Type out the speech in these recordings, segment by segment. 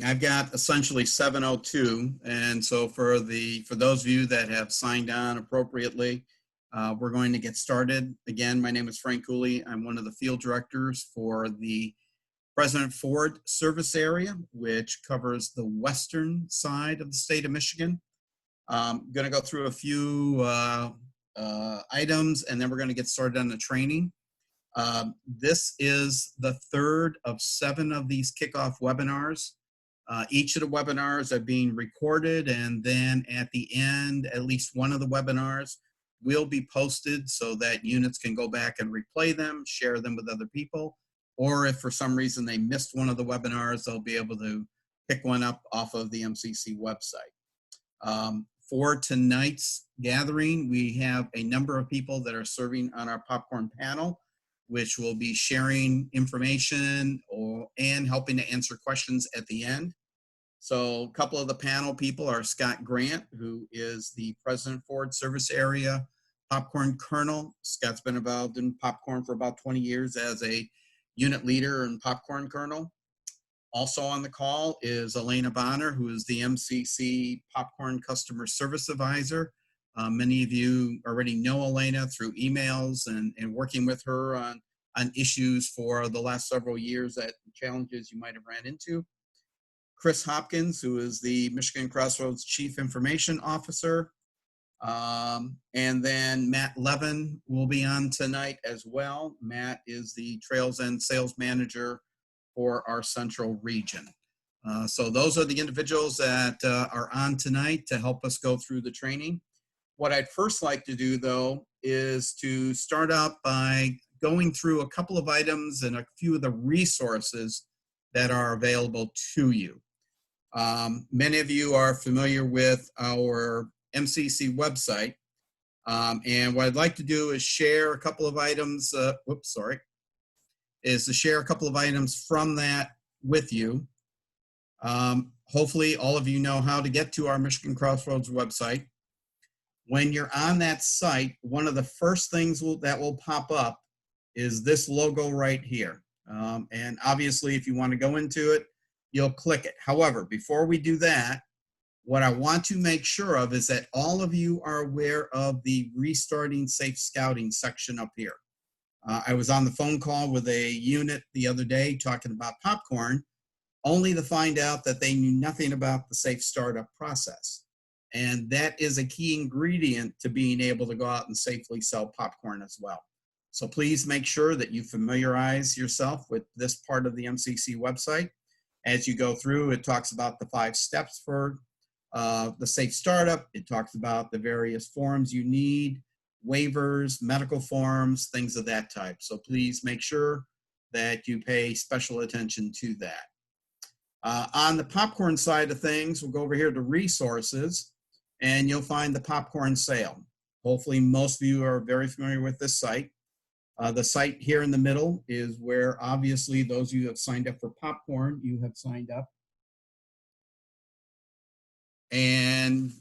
I've got essentially 7:02, and so for those of you that have signed on appropriately, we're going to get started. Again, my name is Frank Cooley. I'm one of the field directors for the President Ford service area, which covers the western side of the state of Michigan. I'm going to go through a few items, and then we're going to get started on the training. This is the third of 7 of these kickoff webinars. Each of the webinars are being recorded, and then at the end, at least one of the webinars will be posted so that units can go back and replay them, share them with other people, or if for some reason they missed one of the webinars, they'll be able to pick one up off of the MCC website. For tonight's gathering, we have a number of people that are serving on our popcorn panel, which will be sharing information and helping to answer questions at the end. So a couple of the panel people are Scott Grant, who is the President Ford Service Area Popcorn Colonel. Scott's been involved in popcorn for about 20 years as a unit leader and popcorn colonel. Also on the call is Elena Bonner, who is the MCC Popcorn Customer Service Advisor. Many of you already know Elena through emails and working with her on issues for the last several years, that challenges you might have ran into. Chris Hopkins, who is the Michigan Crossroads Chief Information Officer. And then Matt Levin will be on tonight as well. Matt is the Trails End Sales Manager for our central region. So those are the individuals that are on tonight to help us go through the training. What I'd first like to do, though, is to start out by going through a couple of items and a few of the resources that are available to you. Many of you are familiar with our MCC website, and what I'd like to do is share a couple of items, is to share a couple of items from that with you. Hopefully all of you know how to get to our Michigan Crossroads website. When you're on that site, one of the first things that will pop up is this logo right here. And obviously if you want to go into it, you'll click it. However, before we do that, what I want to make sure of is that all of you are aware of the Restarting Safe Scouting section up here. I was on the phone call with a unit the other day talking about popcorn, only to find out that they knew nothing about the safe startup process. And that is a key ingredient to being able to go out and safely sell popcorn as well. So please make sure that you familiarize yourself with this part of the MCC website. As you go through, it talks about the 5 steps for the safe startup. It talks about the various forms you need, waivers, medical forms, things of that type. So please make sure that you pay special attention to that. On the popcorn side of things, we'll go over here to resources, and you'll find the popcorn sale. Hopefully most of you are very familiar with this site. The site here in the middle is where obviously those of you who have signed up for popcorn, you have signed up. And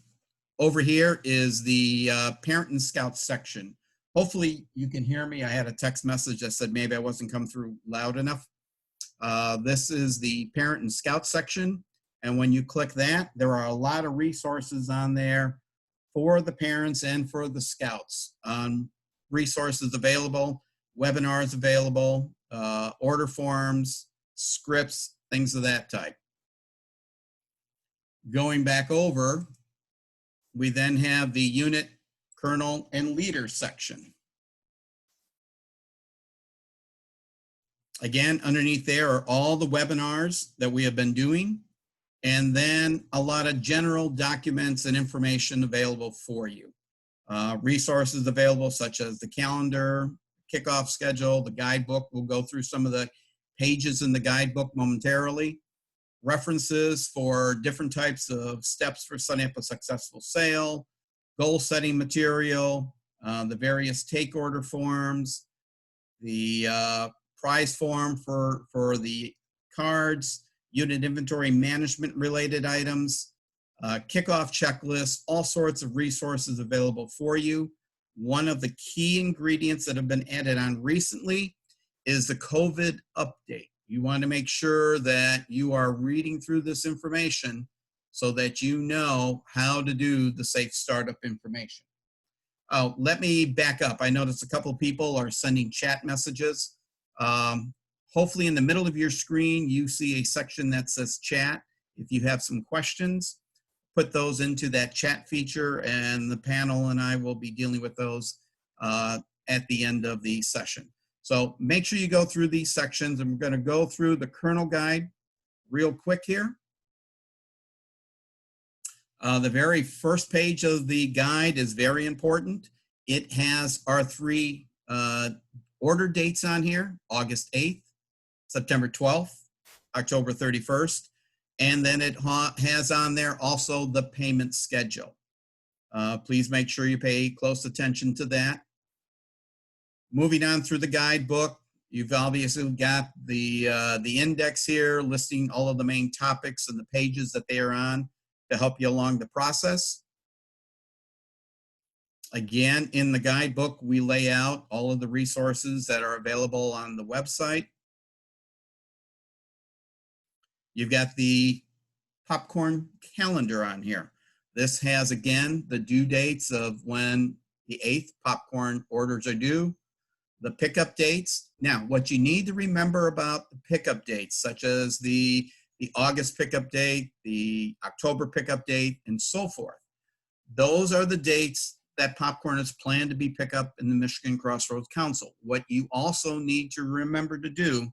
over here is the Parent and Scout section. Hopefully you can hear me. I had a text message that said maybe I wasn't coming through loud enough. This is the Parent and Scout section. And when you click that, there are a lot of resources on there for the parents and for the scouts. Resources available, webinars available, order forms, scripts, things of that type. Going back over, we then have the unit, colonel, and leader section. Again, underneath there are all the webinars that we have been doing, and then a lot of general documents and information available for you. Resources available such as the calendar, kickoff schedule, the guidebook. We'll go through some of the pages in the guidebook momentarily. References for different types of steps for setting up a successful sale, goal setting material, the various take order forms, the prize form for the cards, unit inventory management related items, kickoff checklist, all sorts of resources available for you. One of the key ingredients that have been added on recently is the COVID update. You want to make sure that you are reading through this information so that you know how to do the safe startup information. Oh, let me back up. I noticed a couple of people are sending chat messages. Hopefully in the middle of your screen, you see a section that says chat. If you have some questions, put those into that chat feature, and the panel and I will be dealing with those at the end of the session. So make sure you go through these sections, and we're going to go through the kernel guide real quick here. The very first page of the guide is very important. It has our three order dates on here: August 8th, September 12th, October 31st, and then it has on there also the payment schedule. Please make sure you pay close attention to that. Moving on through the guidebook, you've obviously got the index here listing all of the main topics and the pages that they are on to help you along the process. Again, in the guidebook, we lay out all of the resources that are available on the website. You've got the popcorn calendar on here. This has, again, the due dates of when the 8th popcorn orders are due, the pickup dates. Now, what you need to remember about the pickup dates, such as the August pickup date, the October pickup date, and so forth. Those are the dates that popcorn is planned to be picked up in the Michigan Crossroads Council. What you also need to remember to do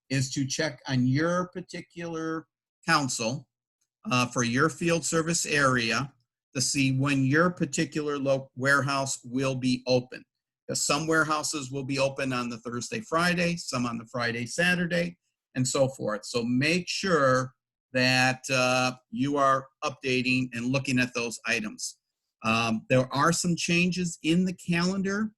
is to check on your particular council for your field service area to see when your particular warehouse will be open. Because some warehouses will be open on the Thursday, Friday, some on the Friday, Saturday, and so forth. So make sure that you are updating and looking at those items. There are some changes in the calendar.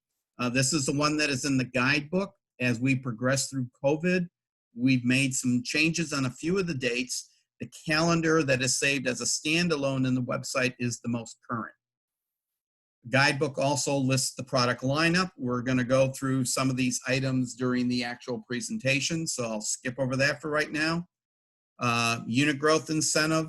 This is the one that is in the guidebook. As we progress through COVID, we've made some changes on a few of the dates. The calendar that is saved as a standalone in the website is the most current. Guidebook also lists the product lineup. We're going to go through some of these items during the actual presentation, so I'll skip over that for right now. Unit growth incentive,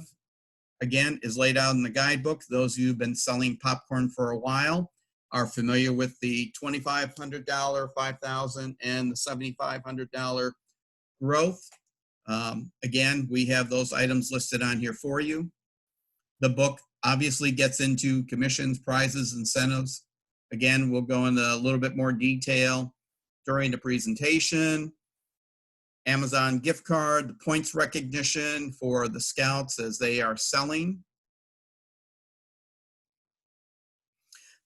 again, is laid out in the guidebook. Those of you who've been selling popcorn for a while are familiar with the $2,500, $5,000, and the $7,500 growth. Again, we have those items listed on here for you. The book obviously gets into commissions, prizes, incentives. Again, we'll go into a little bit more detail during the presentation. Amazon gift card, the points recognition for the scouts as they are selling.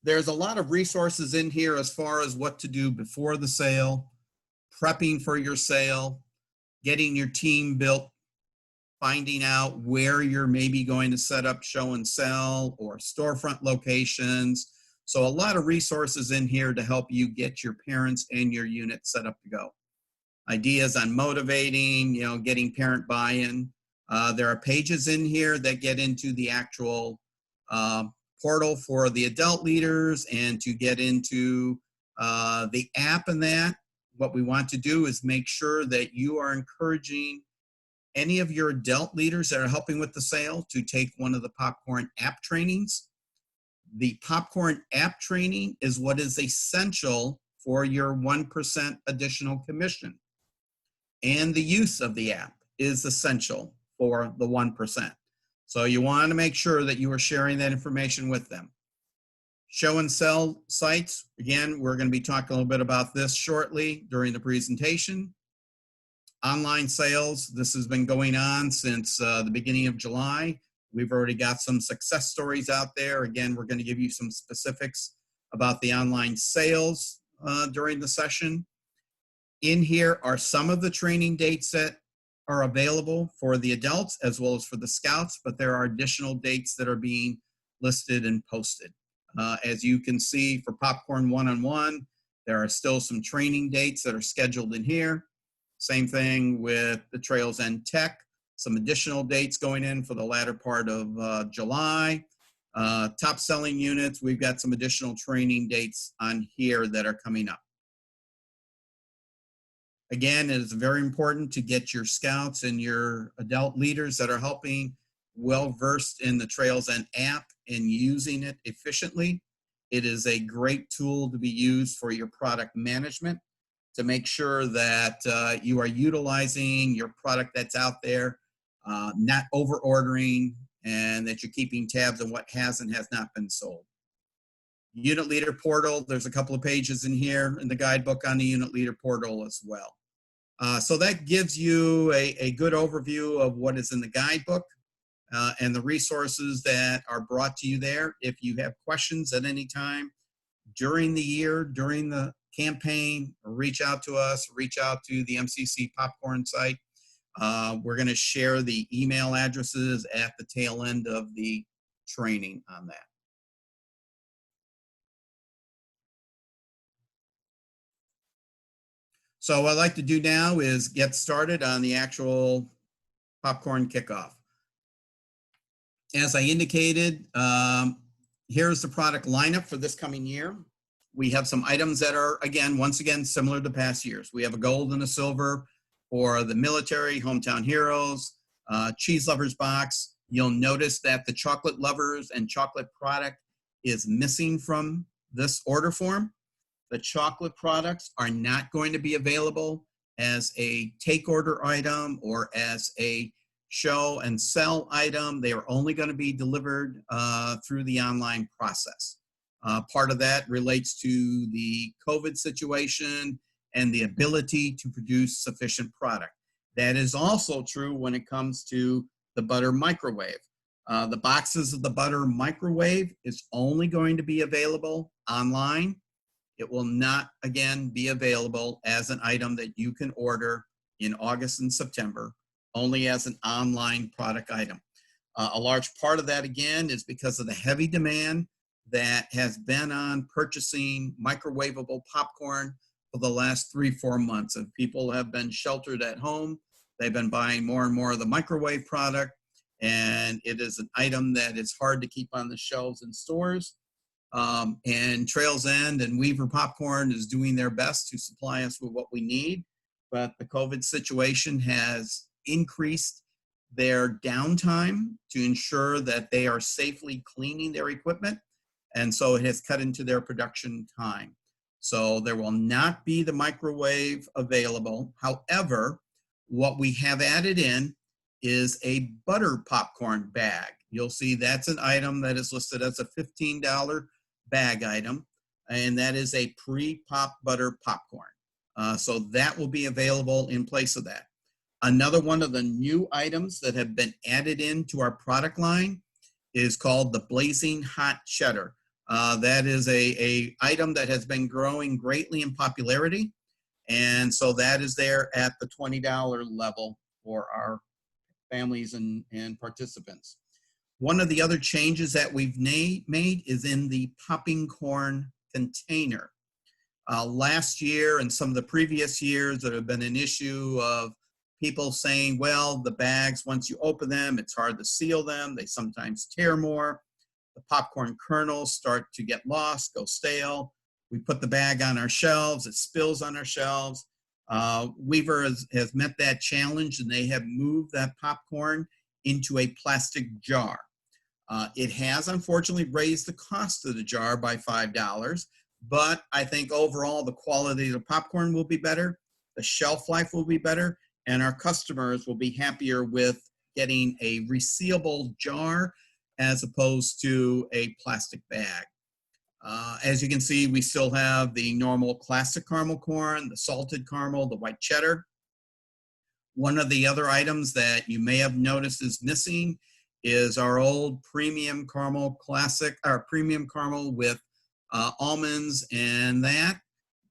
There's a lot of resources in here as far as what to do before the sale, prepping for your sale, getting your team built, finding out where you're maybe going to set up show and sell or storefront locations. So a lot of resources in here to help you get your parents and your unit set up to go. Ideas on motivating, getting parent buy-in. There are pages in here that get into the actual portal for the adult leaders and to get into the app and that. What we want to do is make sure that you are encouraging any of your adult leaders that are helping with the sale to take one of the popcorn app trainings. The popcorn app training is what is essential for your 1% additional commission. And the use of the app is essential for the 1%. So you want to make sure that you are sharing that information with them. Show and sell sites, again, we're going to be talking a little bit about this shortly during the presentation. Online sales, this has been going on since the beginning of July. We've already got some success stories out there. Again, we're going to give you some specifics about the online sales during the session. In here are some of the training dates that are available for the adults as well as for the scouts, but there are additional dates that are being listed and posted. As you can see, for Popcorn One-on-One, there are still some training dates that are scheduled in here. Same thing with the Trails End Tech, some additional dates going in for the latter part of July. Top selling units, we've got some additional training dates on here that are coming up. Again, it is very important to get your scouts and your adult leaders that are helping well versed in the Trails End app and using it efficiently. It is a great tool to be used for your product management to make sure that you are utilizing your product that's out there, not over ordering, and that you're keeping tabs on what has and has not been sold. Unit Leader Portal, there's a couple of pages in here in the guidebook on the Unit Leader Portal as well. So that gives you a good overview of what is in the guidebook and the resources that are brought to you there. If you have questions at any time during the year, during the campaign, reach out to us, reach out to the MCC Popcorn site. We're going to share the email addresses at the tail end of the training on that. So what I'd like to do now is get started on the actual popcorn kickoff. As I indicated, here's the product lineup for this coming year. We have some items that are, once again, similar to past years. We have a gold and a silver for the military, hometown heroes, cheese lovers box. You'll notice that the chocolate lovers and chocolate product is missing from this order form. The chocolate products are not going to be available as a take order item or as a show and sell item. They are only going to be delivered through the online process. Part of that relates to the COVID situation and the ability to produce sufficient product. That is also true when it comes to the butter microwave. The boxes of the butter microwave is only going to be available online. It will not, again, be available as an item that you can order in August and September, only as an online product item. A large part of that, again, is because of the heavy demand that has been on purchasing microwavable popcorn for the last 3-4 months. And people have been sheltered at home. They've been buying more and more of the microwave product. And it is an item that is hard to keep on the shelves in stores. And Trails End and Weaver Popcorn is doing their best to supply us with what we need. But the COVID situation has increased their downtime to ensure that they are safely cleaning their equipment. And so it has cut into their production time. So there will not be the microwave available. However, what we have added in is a butter popcorn bag. You'll see that's an item that is listed as a $15 bag item, and that is a pre-pop butter popcorn. So that will be available in place of that. Another one of the new items that have been added into our product line is called the Blazing Hot Cheddar. That is a item that has been growing greatly in popularity, and so that is there at the $20 level for our families and participants. One of the other changes that we've made is in the popping corn container. Last year and some of the previous years, there have been an issue of people saying, well, the bags, once you open them, it's hard to seal them. They sometimes tear more. The popcorn kernels start to get lost, go stale. We put the bag on our shelves, it spills on our shelves. Weaver has met that challenge, and they have moved that popcorn into a plastic jar. It has unfortunately raised the cost of the jar by $5, but I think overall the quality of the popcorn will be better, the shelf life will be better, and our customers will be happier with getting a resealable jar as opposed to a plastic bag. As you can see, we still have the normal classic caramel corn, the salted caramel, the white cheddar. One of the other items that you may have noticed is missing is our old premium caramel classic, our premium caramel with almonds and that.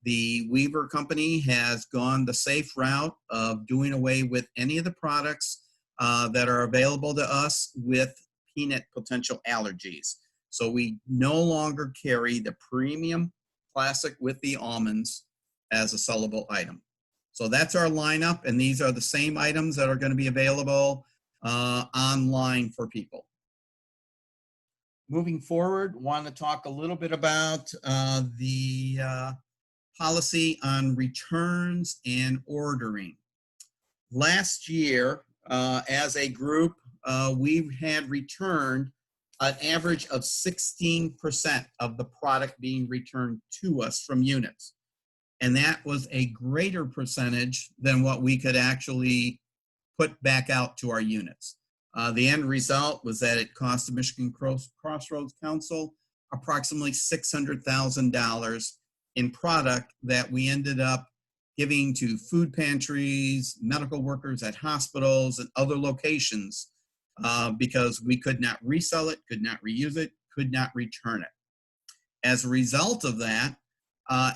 The Weaver company has gone the safe route of doing away with any of the products that are available to us with peanut potential allergies. So we no longer carry the premium classic with the almonds as a sellable item. So that's our lineup, and these are the same items that are going to be available online for people. Moving forward, want to talk a little bit about the policy on returns and ordering. Last year, as a group, we had returned an average of 16% of the product being returned to us from units. And that was a greater percentage than what we could actually put back out to our units. The end result was that it cost the Michigan Crossroads Council approximately $600,000 in product that we ended up giving to food pantries, medical workers at hospitals, and other locations because we could not resell it, could not reuse it, could not return it. As a result of that,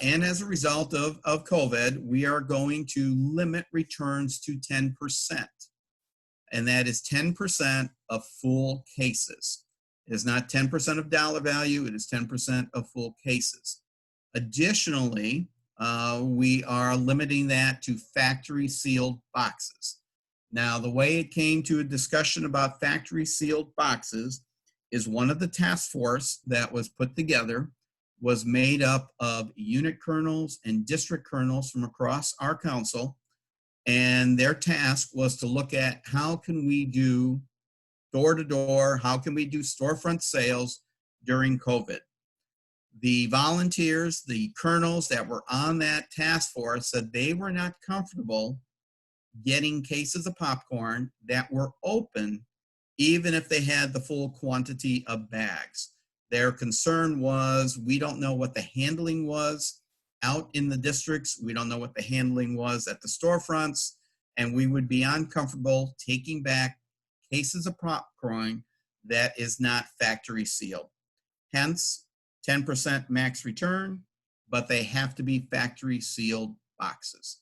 and as a result of COVID, we are going to limit returns to 10%. And that is 10% of full cases. It is not 10% of dollar value, it is 10% of full cases. Additionally, we are limiting that to factory sealed boxes. Now, the way it came to a discussion about factory sealed boxes is one of the task force that was put together was made up of unit colonels and district colonels from across our council. And their task was to look at how can we do door-to-door, how can we do storefront sales during COVID. The volunteers, the colonels that were on that task force said they were not comfortable getting cases of popcorn that were open, even if they had the full quantity of bags. Their concern was, we don't know what the handling was out in the districts. We don't know what the handling was at the storefronts, and we would be uncomfortable taking back cases of popcorn that is not factory sealed. Hence, 10% max return, but they have to be factory sealed boxes.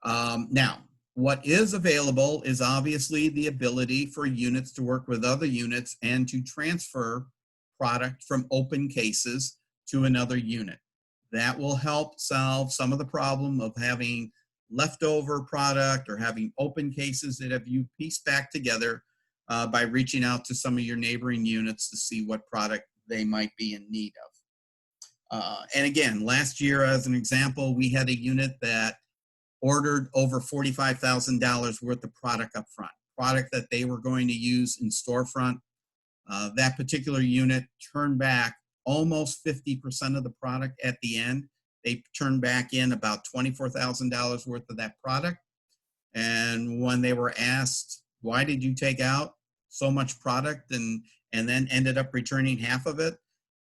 Now, what is available is obviously the ability for units to work with other units and to transfer product from open cases to another unit. That will help solve some of the problem of having leftover product or having open cases that have you pieced back together by reaching out to some of your neighboring units to see what product they might be in need of. And again, last year, as an example, we had a unit that ordered over $45,000 worth of product up front, product that they were going to use in storefront. That particular unit turned back almost 50% of the product at the end. They turned back in about $24,000 worth of that product. And when they were asked, why did you take out so much product and then ended up returning half of it?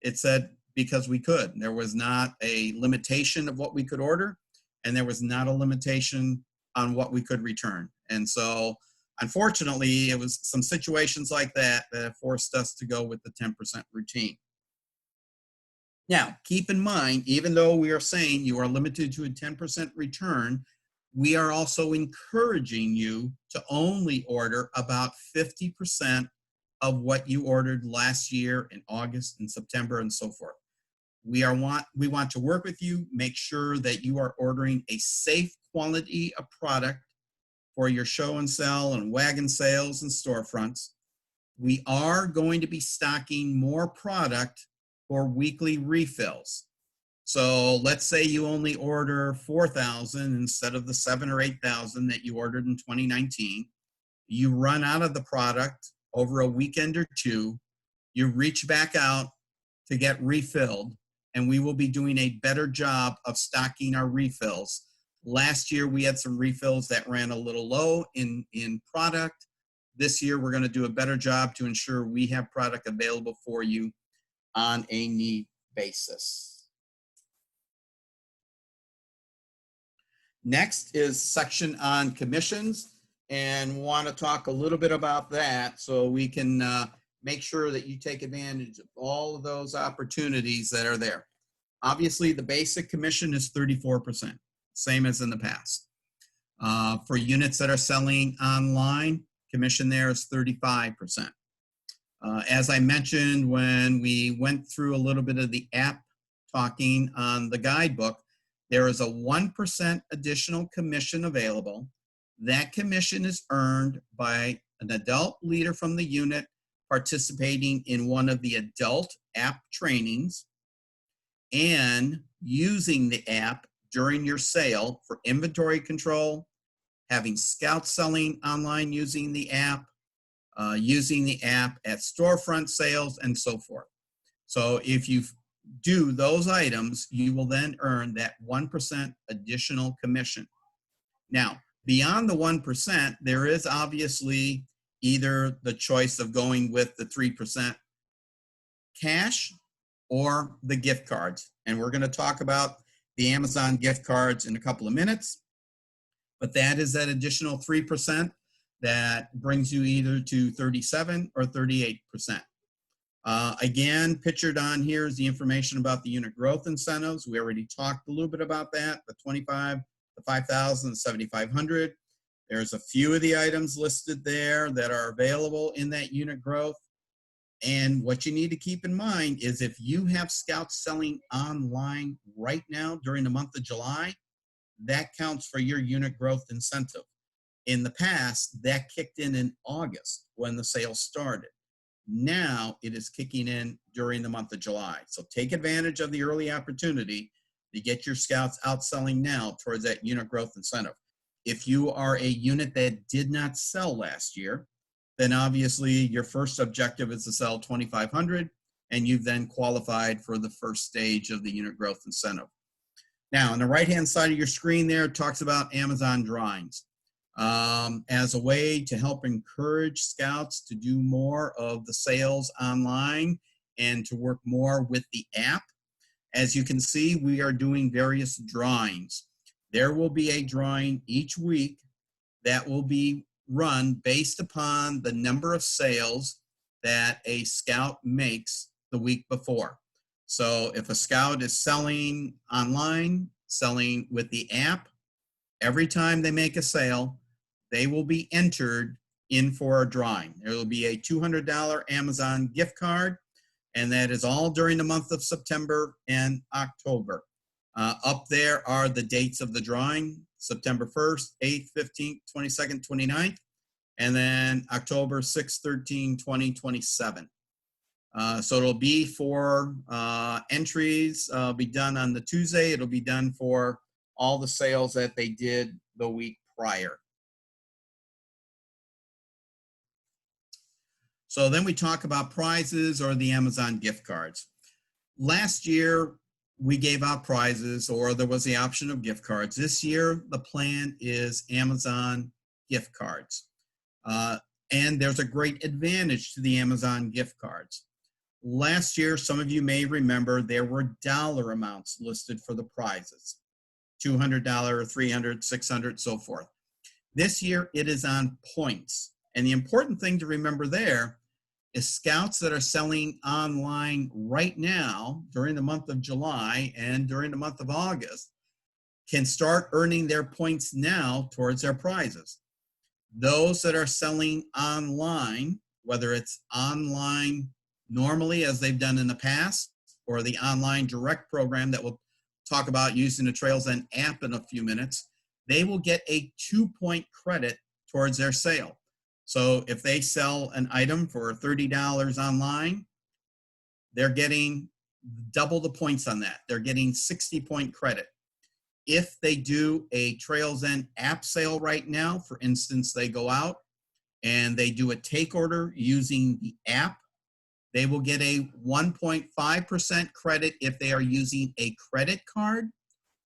It said, because we could. There was not a limitation of what we could order, and there was not a limitation on what we could return. And so, unfortunately, it was some situations like that that forced us to go with the 10% routine. Now, keep in mind, even though we are saying you are limited to a 10% return, we are also encouraging you to only order about 50% of what you ordered last year in August and September and so forth. We want to work with you, make sure that you are ordering a safe quality of product for your show and sell and wagon sales and storefronts. We are going to be stocking more product for weekly refills. So let's say you only order 4,000 instead of the 7,000 or 8,000 that you ordered in 2019. You run out of the product over a weekend or two, you reach back out to get refilled, and we will be doing a better job of stocking our refills. Last year, we had some refills that ran a little low in product. This year, we're going to do a better job to ensure we have product available for you on a need basis. Next is section on commissions, and want to talk a little bit about that so we can make sure that you take advantage of all of those opportunities that are there. Obviously, the basic commission is 34%, same as in the past. For units that are selling online, commission there is 35%. As I mentioned when we went through a little bit of the app talking on the guidebook, there is a 1% additional commission available. That commission is earned by an adult leader from the unit participating in one of the adult app trainings. and using the app during your sale for inventory control, having scouts selling online using the app at storefront sales, and so forth. So if you do those items, you will then earn that 1% additional commission. Now, beyond the 1%, there is obviously either the choice of going with the 3% cash or the gift cards. And we're going to talk about the Amazon gift cards in a couple of minutes. But that is that additional 3% that brings you either to 37 or 38%. Again, pictured on here is the information about the unit growth incentives. We already talked a little bit about that, the 25, the 5,000, the 7,500. There's a few of the items listed there that are available in that unit growth. And what you need to keep in mind is if you have scouts selling online right now during the month of July, that counts for your unit growth incentive. In the past, that kicked in August when the sale started. Now it is kicking in during the month of July. So take advantage of the early opportunity to get your scouts out selling now towards that unit growth incentive. If you are a unit that did not sell last year, then obviously your first objective is to sell 2,500, and you've then qualified for the first stage of the unit growth incentive. Now, on the right-hand side of your screen there, it talks about Amazon drawings. As a way to help encourage scouts to do more of the sales online and to work more with the app. As you can see, we are doing various drawings. There will be a drawing each week that will be run based upon the number of sales that a scout makes the week before. So if a scout is selling online, selling with the app, every time they make a sale, they will be entered in for a drawing. There will be a $200 Amazon gift card, and that is all during the month of September and October. Up there are the dates of the drawing: September 1st, 8th, 15th, 22nd, 29th, and then October 6th, 13th, 20, 27. So it'll be for entries, be done on the Tuesday. It'll be done for all the sales that they did the week prior. So then we talk about prizes or the Amazon gift cards. Last year, we gave out prizes, or there was the option of gift cards. This year, the plan is Amazon gift cards. And there's a great advantage to the Amazon gift cards. Last year, some of you may remember, there were dollar amounts listed for the prizes: $200, $300, $600, so forth. This year, it is on points. And the important thing to remember there is scouts that are selling online right now during the month of July and during the month of August can start earning their points now towards their prizes. Those that are selling online, whether it's online normally as they've done in the past, or the online direct program that we'll talk about using the Trails End app in a few minutes, they will get a 2-point credit towards their sale. So if they sell an item for $30 online, they're getting double the points on that. They're getting 60-point credit. If they do a Trails End app sale right now, for instance, they go out and they do a take order using the app, they will get a 1.5% credit if they are using a credit card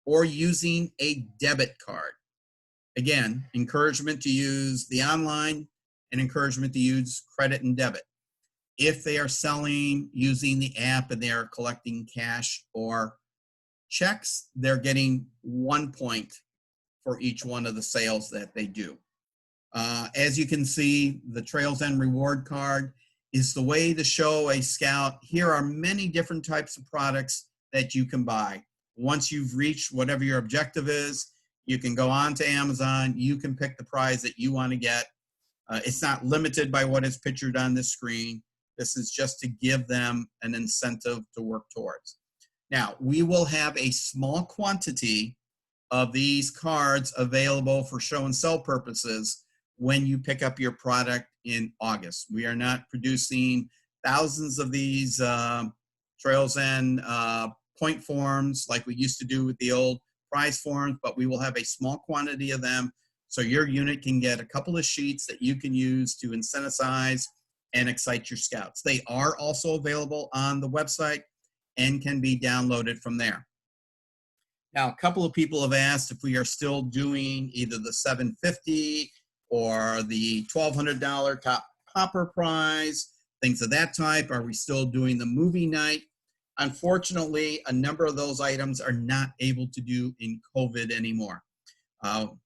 or using a debit card. Again, encouragement to use the online and encouragement to use credit and debit. If they are selling using the app and they are collecting cash or checks, they're getting 1 point for each one of the sales that they do. As you can see, the Trails End reward card is the way to show a scout, here are many different types of products that you can buy. Once you've reached whatever your objective is, you can go on to Amazon, you can pick the prize that you want to get. It's not limited by what is pictured on the screen. This is just to give them an incentive to work towards. Now, we will have a small quantity of these cards available for show and sell purposes when you pick up your product in August. We are not producing thousands of these Trails End point forms like we used to do with the old prize forms, but we will have a small quantity of them. So your unit can get a couple of sheets that you can use to incentivize and excite your scouts. They are also available on the website and can be downloaded from there. Now, a couple of people have asked if we are still doing either the $750 or the $1,200 top popper prize, things of that type. Are we still doing the movie night? Unfortunately, a number of those items are not able to do in COVID anymore.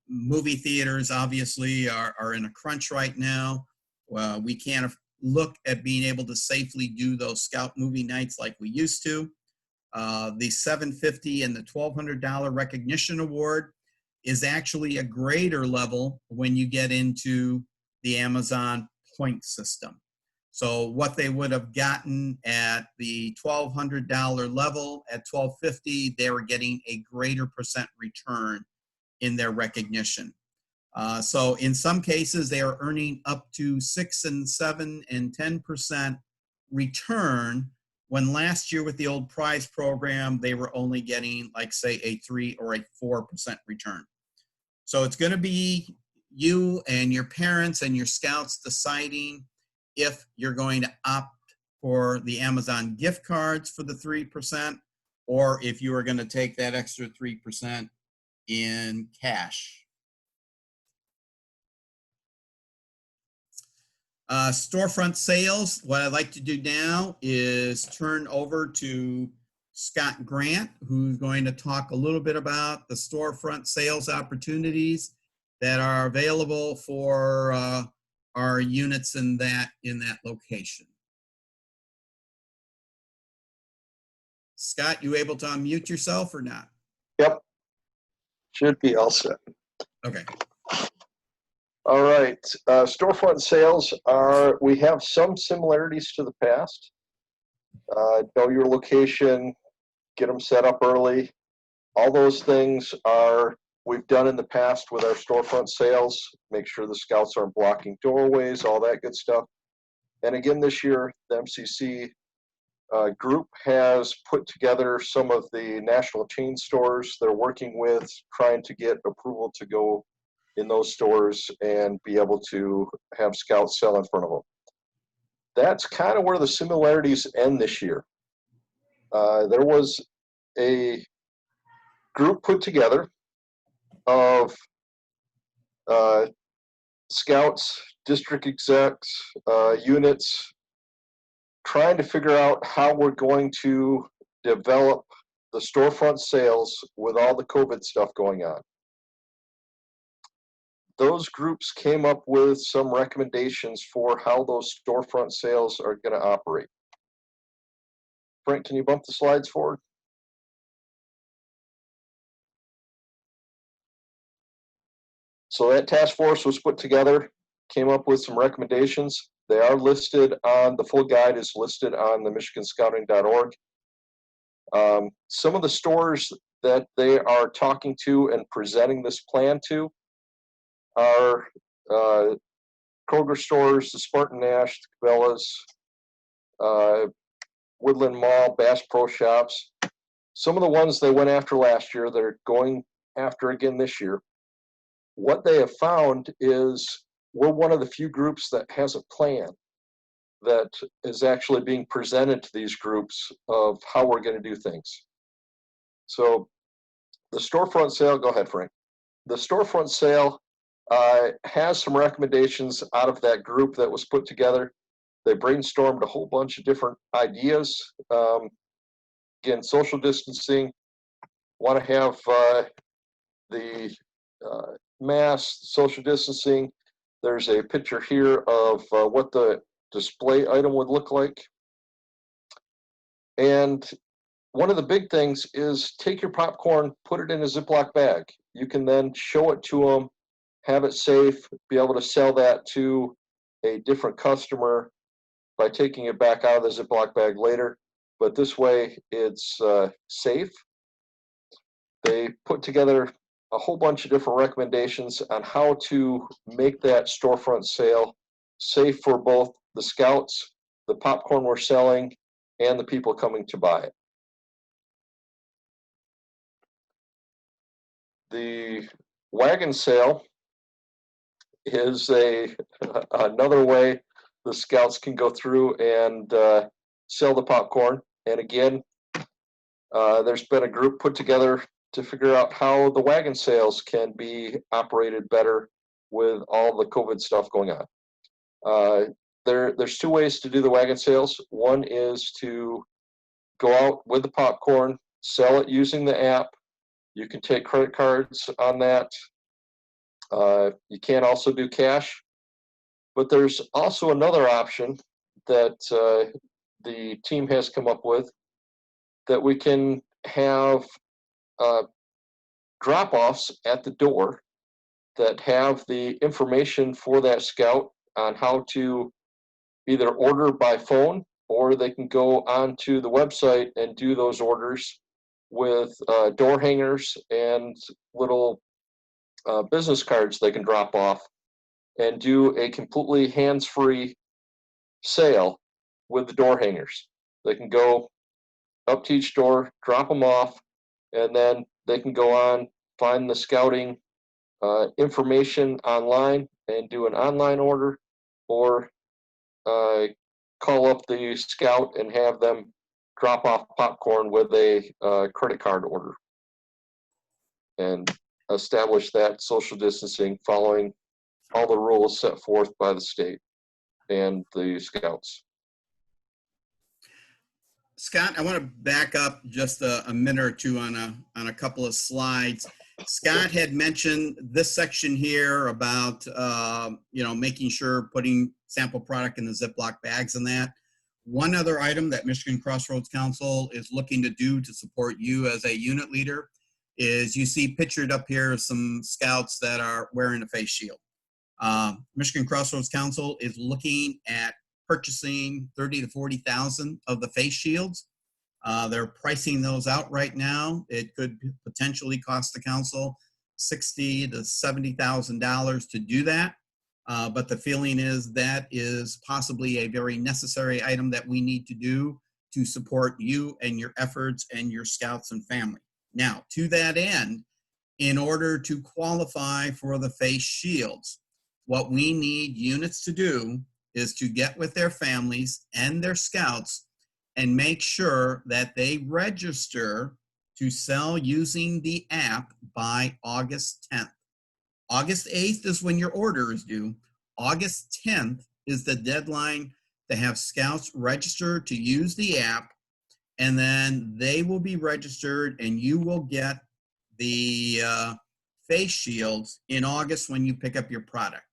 Movie theaters obviously are in a crunch right now. We can't look at being able to safely do those scout movie nights like we used to. The $750 and the $1,200 recognition award is actually a greater level when you get into the Amazon point system. So what they would have gotten at the $1,200 level, at $1,250, they were getting a greater percent return in their recognition. So in some cases, they are earning up to 6 and 7 and 10% return, when last year with the old prize program, they were only getting, like, say, a 3 or a 4% return. So it's going to be you and your parents and your scouts deciding if you're going to opt for the Amazon gift cards for the 3%, or if you are going to take that extra 3% in cash. Storefront sales, what I'd like to do now is turn over to Scott Grant, who's going to talk a little bit about the storefront sales opportunities that are available for our units in that location. Scott, you able to unmute yourself or not? Yep. Should be all set. Okay. All right. Storefront sales we have some similarities to the past. Know your location, get them set up early. All those things we've done in the past with our storefront sales. Make sure the scouts aren't blocking doorways, all that good stuff. And again, this year, the MCC group has put together some of the national chain stores they're working with, trying to get approval to go in those stores and be able to have scouts sell in front of them. That's kind of where the similarities end this year. There was a group put together of scouts, district execs, units, trying to figure out how we're going to develop the storefront sales with all the COVID stuff going on. Those groups came up with some recommendations for how those storefront sales are going to operate. Frank, can you bump the slides forward? So that task force was put together, came up with some recommendations. They are listed on, the full guide is listed on the michiganscouting.org. Some of the stores that they are talking to and presenting this plan to are Kroger stores, the Spartan Nash, the Cabela's, Woodland Mall, Bass Pro Shops. Some of the ones they went after last year, they're going after again this year. What they have found is we're one of the few groups that has a plan that is actually being presented to these groups of how we're going to do things. So the storefront sale, go ahead, Frank. The storefront sale has some recommendations out of that group that was put together. They brainstormed a whole bunch of different ideas. Again, social distancing, want to have the mask, social distancing. There's a picture here of what the display item would look like. And one of the big things is take your popcorn, put it in a Ziploc bag. You can then show it to them, have it safe, be able to sell that to a different customer by taking it back out of the Ziploc bag later. But this way it's safe. They put together a whole bunch of different recommendations on how to make that storefront sale safe for both the scouts, the popcorn we're selling, and the people coming to buy it. the wagon sale is another way the scouts can go through and sell the popcorn. And again, there's been a group put together to figure out how the wagon sales can be operated better with all the COVID stuff going on. There's two ways to do the wagon sales. One is to go out with the popcorn, sell it using the app. You can take credit cards on that. You can also do cash. But there's also another option that the team has come up with, that we can have drop-offs at the door that have the information for that scout on how to either order by phone, or they can go onto the website and do those orders with door hangers and little business cards they can drop off, and do a completely hands-free sale with the door hangers. They can go up to each door, drop them off, and then they can go on, find the scouting information online and do an online order, or call up the scout and have them drop off popcorn with a credit card order, and establish that social distancing following all the rules set forth by the state and the scouts. Scott, I want to back up just a minute or two on a couple of slides. Scott had mentioned this section here about making sure putting sample product in the Ziploc bags and that. One other item that Michigan Crossroads Council is looking to do to support you as a unit leader is, you see pictured up here some scouts that are wearing a face shield. Michigan Crossroads Council is looking at purchasing 30 to 40,000 of the face shields. They're pricing those out right now. It could potentially cost the council $60,000 to $70,000 to do that. But the feeling is that is possibly a very necessary item that we need to do to support you and your efforts and your scouts and family. Now, to that end, in order to qualify for the face shields, what we need units to do is to get with their families and their scouts and make sure that they register to sell using the app by August 10th. August 8th is when your order is due. August 10th is the deadline to have scouts register to use the app, and then they will be registered and you will get the face shields in August when you pick up your product.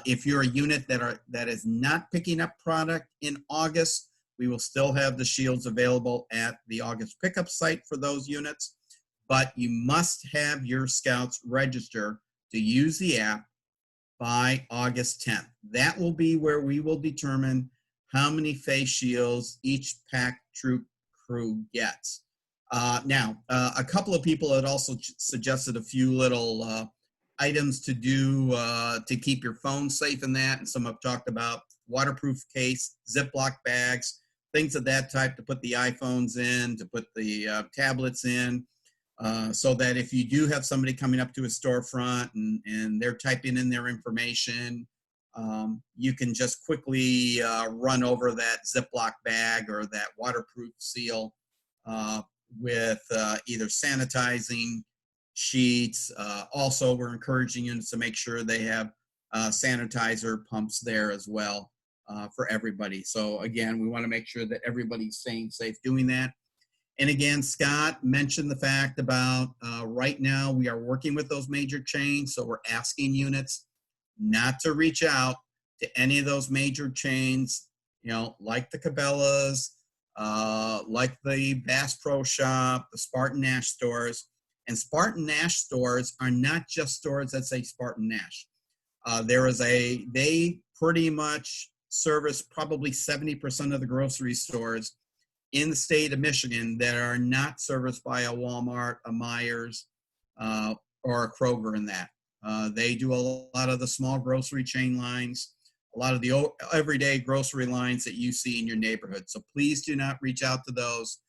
If you're a unit that is not picking up product in August, we will still have the shields available at the August pickup site for those units, but you must have your scouts register to use the app by August 10th. That will be where we will determine how many face shields each pack troop crew gets. Now, a couple of people had also suggested a few little items to do to keep your phone safe in that, and some have talked about waterproof case, Ziploc bags, things of that type to put the iPhones in, to put the tablets in, so that if you do have somebody coming up to a storefront and they're typing in their information, you can just quickly run over that Ziploc bag or that waterproof seal with either sanitizing sheets. Also, we're encouraging units to make sure they have sanitizer pumps there as well for everybody. So again, we want to make sure that everybody's staying safe doing that. And again, Scott mentioned the fact about right now we are working with those major chains, so we're asking units not to reach out to any of those major chains, like the Cabela's, like the Bass Pro Shop, the Spartan Nash stores. And Spartan Nash stores are not just stores that say Spartan Nash. They pretty much service probably 70% of the grocery stores in the state of Michigan that are not serviced by a Walmart, a Myers, or a Kroger in that. They do a lot of the small grocery chain lines, a lot of the everyday grocery lines that you see in your neighborhood. So please do not reach out to those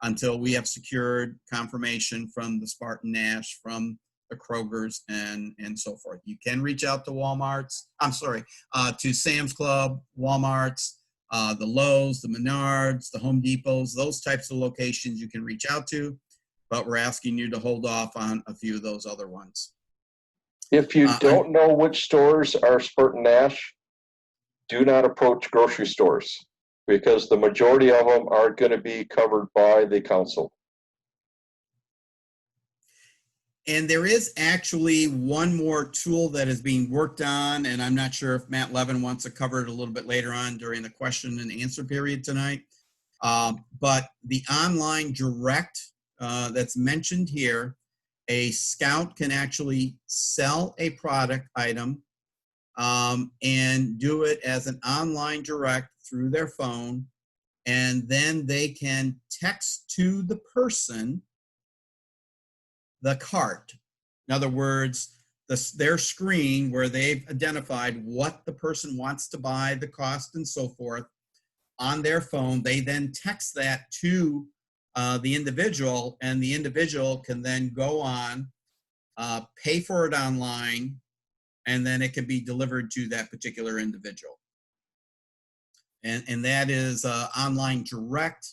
until we have secured confirmation from the Spartan Nash, from the Krogers, and so forth. You can reach out to to Sam's Club, Walmart's, the Lowe's, the Menards, the Home Depots, those types of locations you can reach out to, but we're asking you to hold off on a few of those other ones. If you don't know which stores are Spartan Nash, do not approach grocery stores because the majority of them are going to be covered by the council. And there is actually one more tool that is being worked on, and I'm not sure if Matt Levin wants to cover it a little bit later on during the question and answer period tonight. But the online direct that's mentioned here, a scout can actually sell a product item and do it as an online direct through their phone, and then they can text to the person the cart. In other words, their screen where they've identified what the person wants to buy, the cost and so forth on their phone. They then text that to the individual, and the individual can then go on, pay for it online, and then it can be delivered to that particular individual. And that is online direct.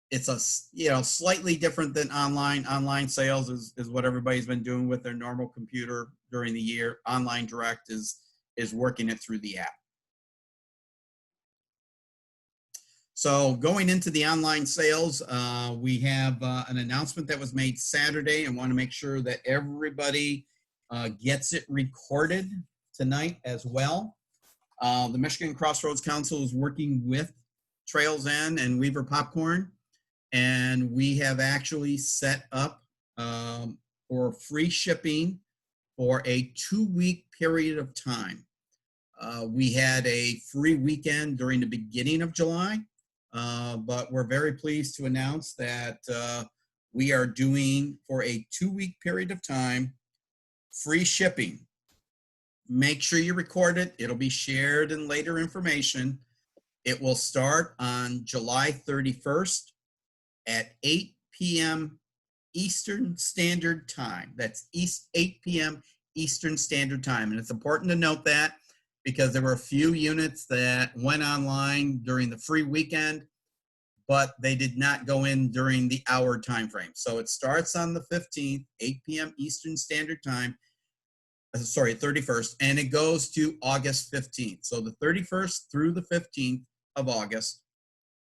It's a slightly different than online sales is what everybody's been doing with their normal computer during the year. Online direct is working it through the app. So going into the online sales, we have an announcement that was made Saturday, and want to make sure that everybody gets it recorded tonight as well. The Michigan Crossroads Council is working with Trails End and Weaver Popcorn, and we have actually set up for free shipping for a 2-week period of time. We had a free weekend during the beginning of July, but we're very pleased to announce that we are doing, for a 2-week period of time, free shipping. Make sure you record it. It'll be shared in later information. It will start on July 31st at 8 p.m. Eastern Standard Time. That's 8 p.m. Eastern Standard Time. And it's important to note that because there were a few units that went online during the free weekend, but they did not go in during the hour time frame. So it starts on the 15th, 8 p.m. Eastern Standard Time. 31st, and it goes to August 15th. So the 31st through the 15th of August,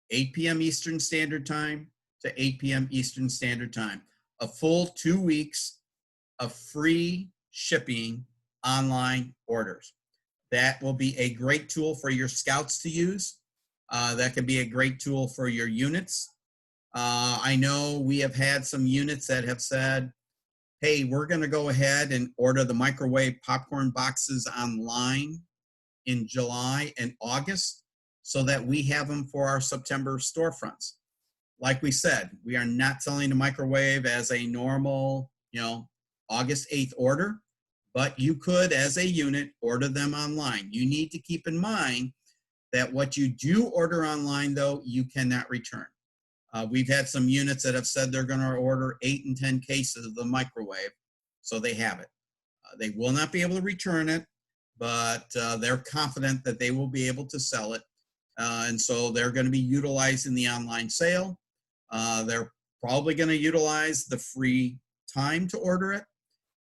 8 p.m. Eastern Standard Time to 8 p.m. Eastern Standard Time. A full 2 weeks of free shipping online orders. That will be a great tool for your scouts to use. That can be a great tool for your units. I know we have had some units that have said, hey, we're going to go ahead and order the microwave popcorn boxes online in July and August so that we have them for our September storefronts. Like we said, we are not selling the microwave as a normal, August 8th order, but you could, as a unit, order them online. You need to keep in mind that what you do order online, though, you cannot return. We've had some units that have said they're going to order 8 and 10 cases of the microwave, so they have it. They will not be able to return it, but they're confident that they will be able to sell it. And so they're going to be utilizing the online sale. They're probably going to utilize the free time to order it.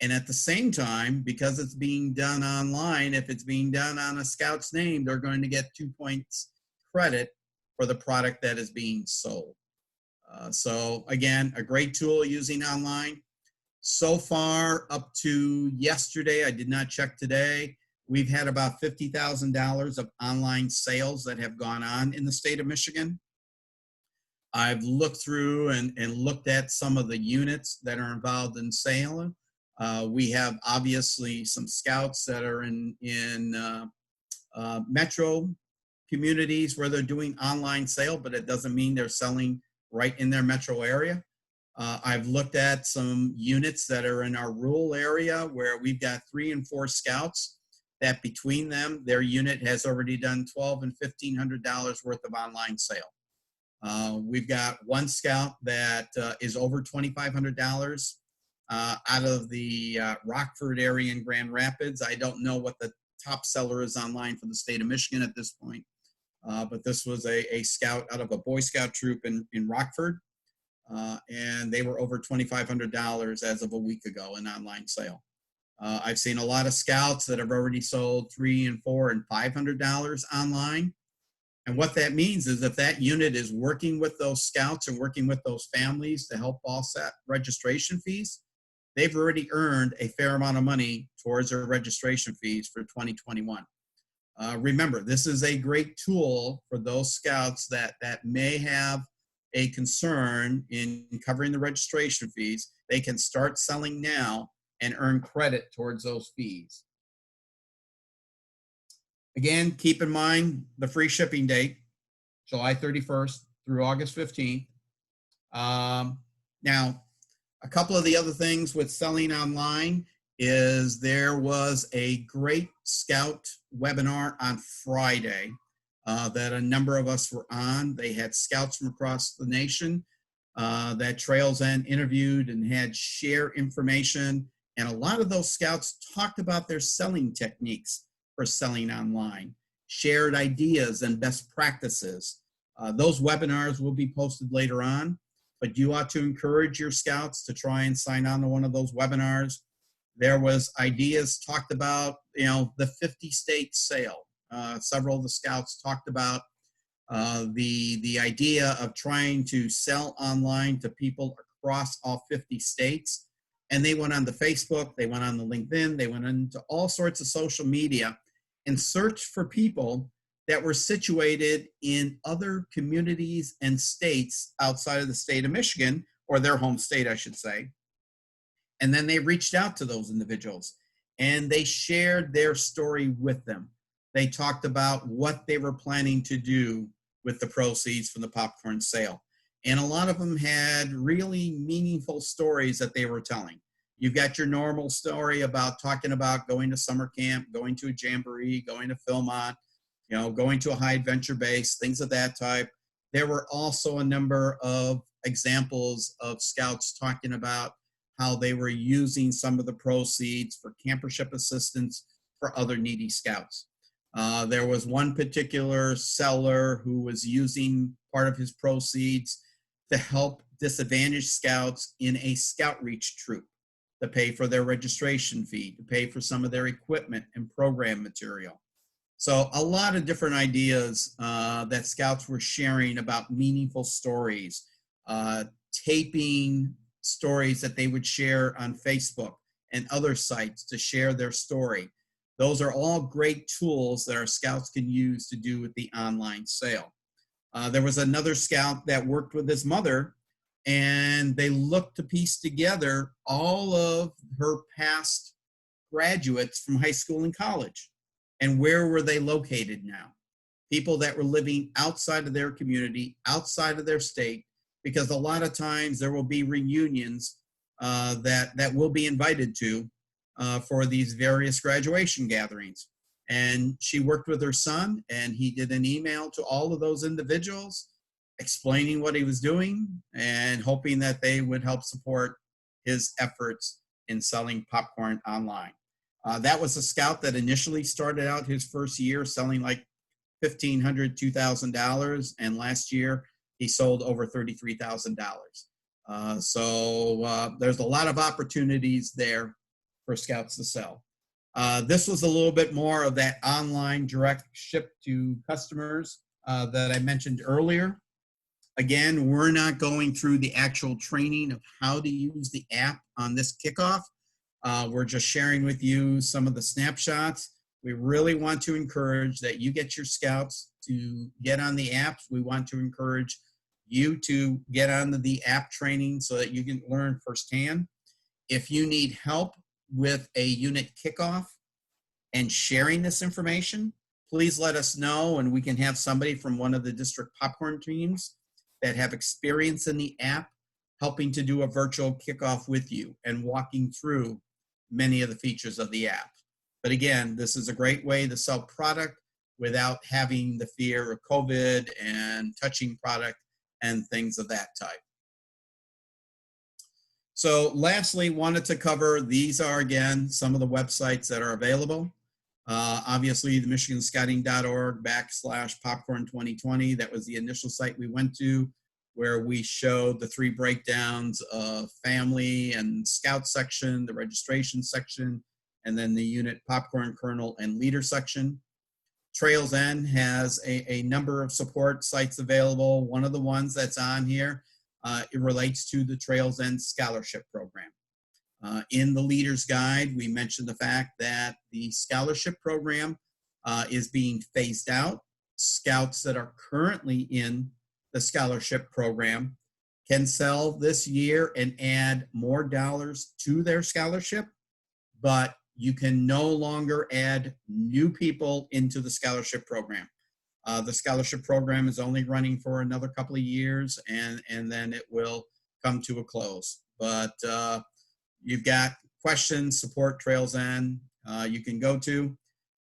And at the same time, because it's being done online, if it's being done on a scout's name, they're going to get 2 points credit for the product that is being sold. So again, a great tool using online. So far, up to yesterday, I did not check today, we've had about $50,000 of online sales that have gone on in the state of Michigan. I've looked through and looked at some of the units that are involved in sale. We have obviously some scouts that are in metro communities where they're doing online sale, but it doesn't mean they're selling right in their metro area. I've looked at some units that are in our rural area where we've got 3 and 4 scouts that between them, their unit has already done $1,200 and $1,500 worth of online sale. We've got one scout that is over $2,500 out of the Rockford area in Grand Rapids. I don't know what the top seller is online for the state of Michigan at this point, but this was a scout out of a Boy Scout troop in Rockford, and they were over $2,500 as of a week ago in online sale. I've seen a lot of scouts that have already sold $300 and $400 and $500 online. And what that means is if that unit is working with those scouts and working with those families to help offset registration fees, they've already earned a fair amount of money towards their registration fees for 2021. Remember, this is a great tool for those scouts that may have a concern in covering the registration fees. They can start selling now and earn credit towards those fees. Again, keep in mind the free shipping date, July 31st through August 15th. Now, a couple of the other things with selling online is there was a great scout webinar on Friday that a number of us were on. They had scouts from across the nation that Trails End interviewed and had share information. And a lot of those scouts talked about their selling techniques for selling online, shared ideas and best practices. Those webinars will be posted later on, but you ought to encourage your scouts to try and sign on to one of those webinars. There was ideas talked about, the 50-state sale. Several of the scouts talked about the idea of trying to sell online to people across all 50 states. And they went on to Facebook, they went on to LinkedIn, they went into all sorts of social media and searched for people that were situated in other communities and states outside of the state of Michigan, or their home state, I should say. And then they reached out to those individuals and they shared their story with them. They talked about what they were planning to do with the proceeds from the popcorn sale. And a lot of them had really meaningful stories that they were telling. You've got your normal story about talking about going to summer camp, going to a jamboree, going to Philmont, going to a high adventure base, things of that type. There were also a number of examples of scouts talking about how they were using some of the proceeds for campership assistance for other needy scouts. There was one particular seller who was using part of his proceeds to help disadvantaged scouts in a scout reach troop, to pay for their registration fee, to pay for some of their equipment and program material. So a lot of different ideas that scouts were sharing about meaningful stories, taping stories that they would share on Facebook and other sites to share their story. Those are all great tools that our scouts can use to do with the online sale. There was another scout that worked with his mother, and they looked to piece together all of her past graduates from high school and college. And where were they located now? People that were living outside of their community, outside of their state, because a lot of times there will be reunions that we'll be invited to for these various graduation gatherings. And she worked with her son, and he did an email to all of those individuals explaining what he was doing and hoping that they would help support his efforts in selling popcorn online. That was a scout that initially started out his first year selling like $1,500, $2,000, and last year he sold over $33,000. So there's a lot of opportunities there for scouts to sell. This was a little bit more of that online direct ship to customers that I mentioned earlier. Again, we're not going through the actual training of how to use the app on this kickoff. We're just sharing with you some of the snapshots. We really want to encourage that you get your scouts to get on the apps. We want to encourage you to get on the app training so that you can learn firsthand. If you need help with a unit kickoff and sharing this information, please let us know, and we can have somebody from one of the district popcorn teams that have experience in the app helping to do a virtual kickoff with you and walking through many of the features of the app. But again, this is a great way to sell product without having the fear of COVID and touching product and things of that type. So lastly, wanted to cover, these are again, some of the websites that are available. Obviously, the michiganscouting.org/popcorn 2020. That was the initial site we went to, where we showed the 3 breakdowns of family and scout section, the registration section, and then the unit popcorn kernel and leader section. Trails End has a number of support sites available. One of the ones that's on here, it relates to the Trails End Scholarship Program. In the Leader's Guide, we mentioned the fact that the scholarship program is being phased out. Scouts that are currently in the scholarship program can sell this year and add more dollars to their scholarship, but you can no longer add new people into the scholarship program. The scholarship program is only running for another couple of years, and then it will come to a close. But you've got questions, support Trails End. You can go to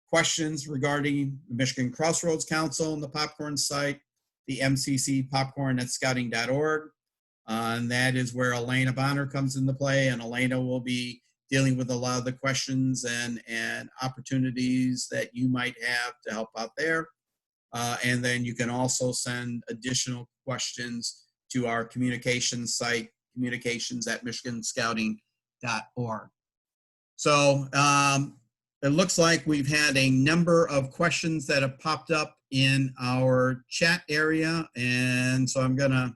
questions regarding the Michigan Crossroads Council and the popcorn site, the MCC popcorn at scouting.org. And that is where Elena Bonner comes into play, and Elena will be dealing with a lot of the questions and opportunities that you might have to help out there. And then you can also send additional questions to our communications site, communications@michiganscouting.org. So it looks like we've had a number of questions that have popped up in our chat area. And so I'm gonna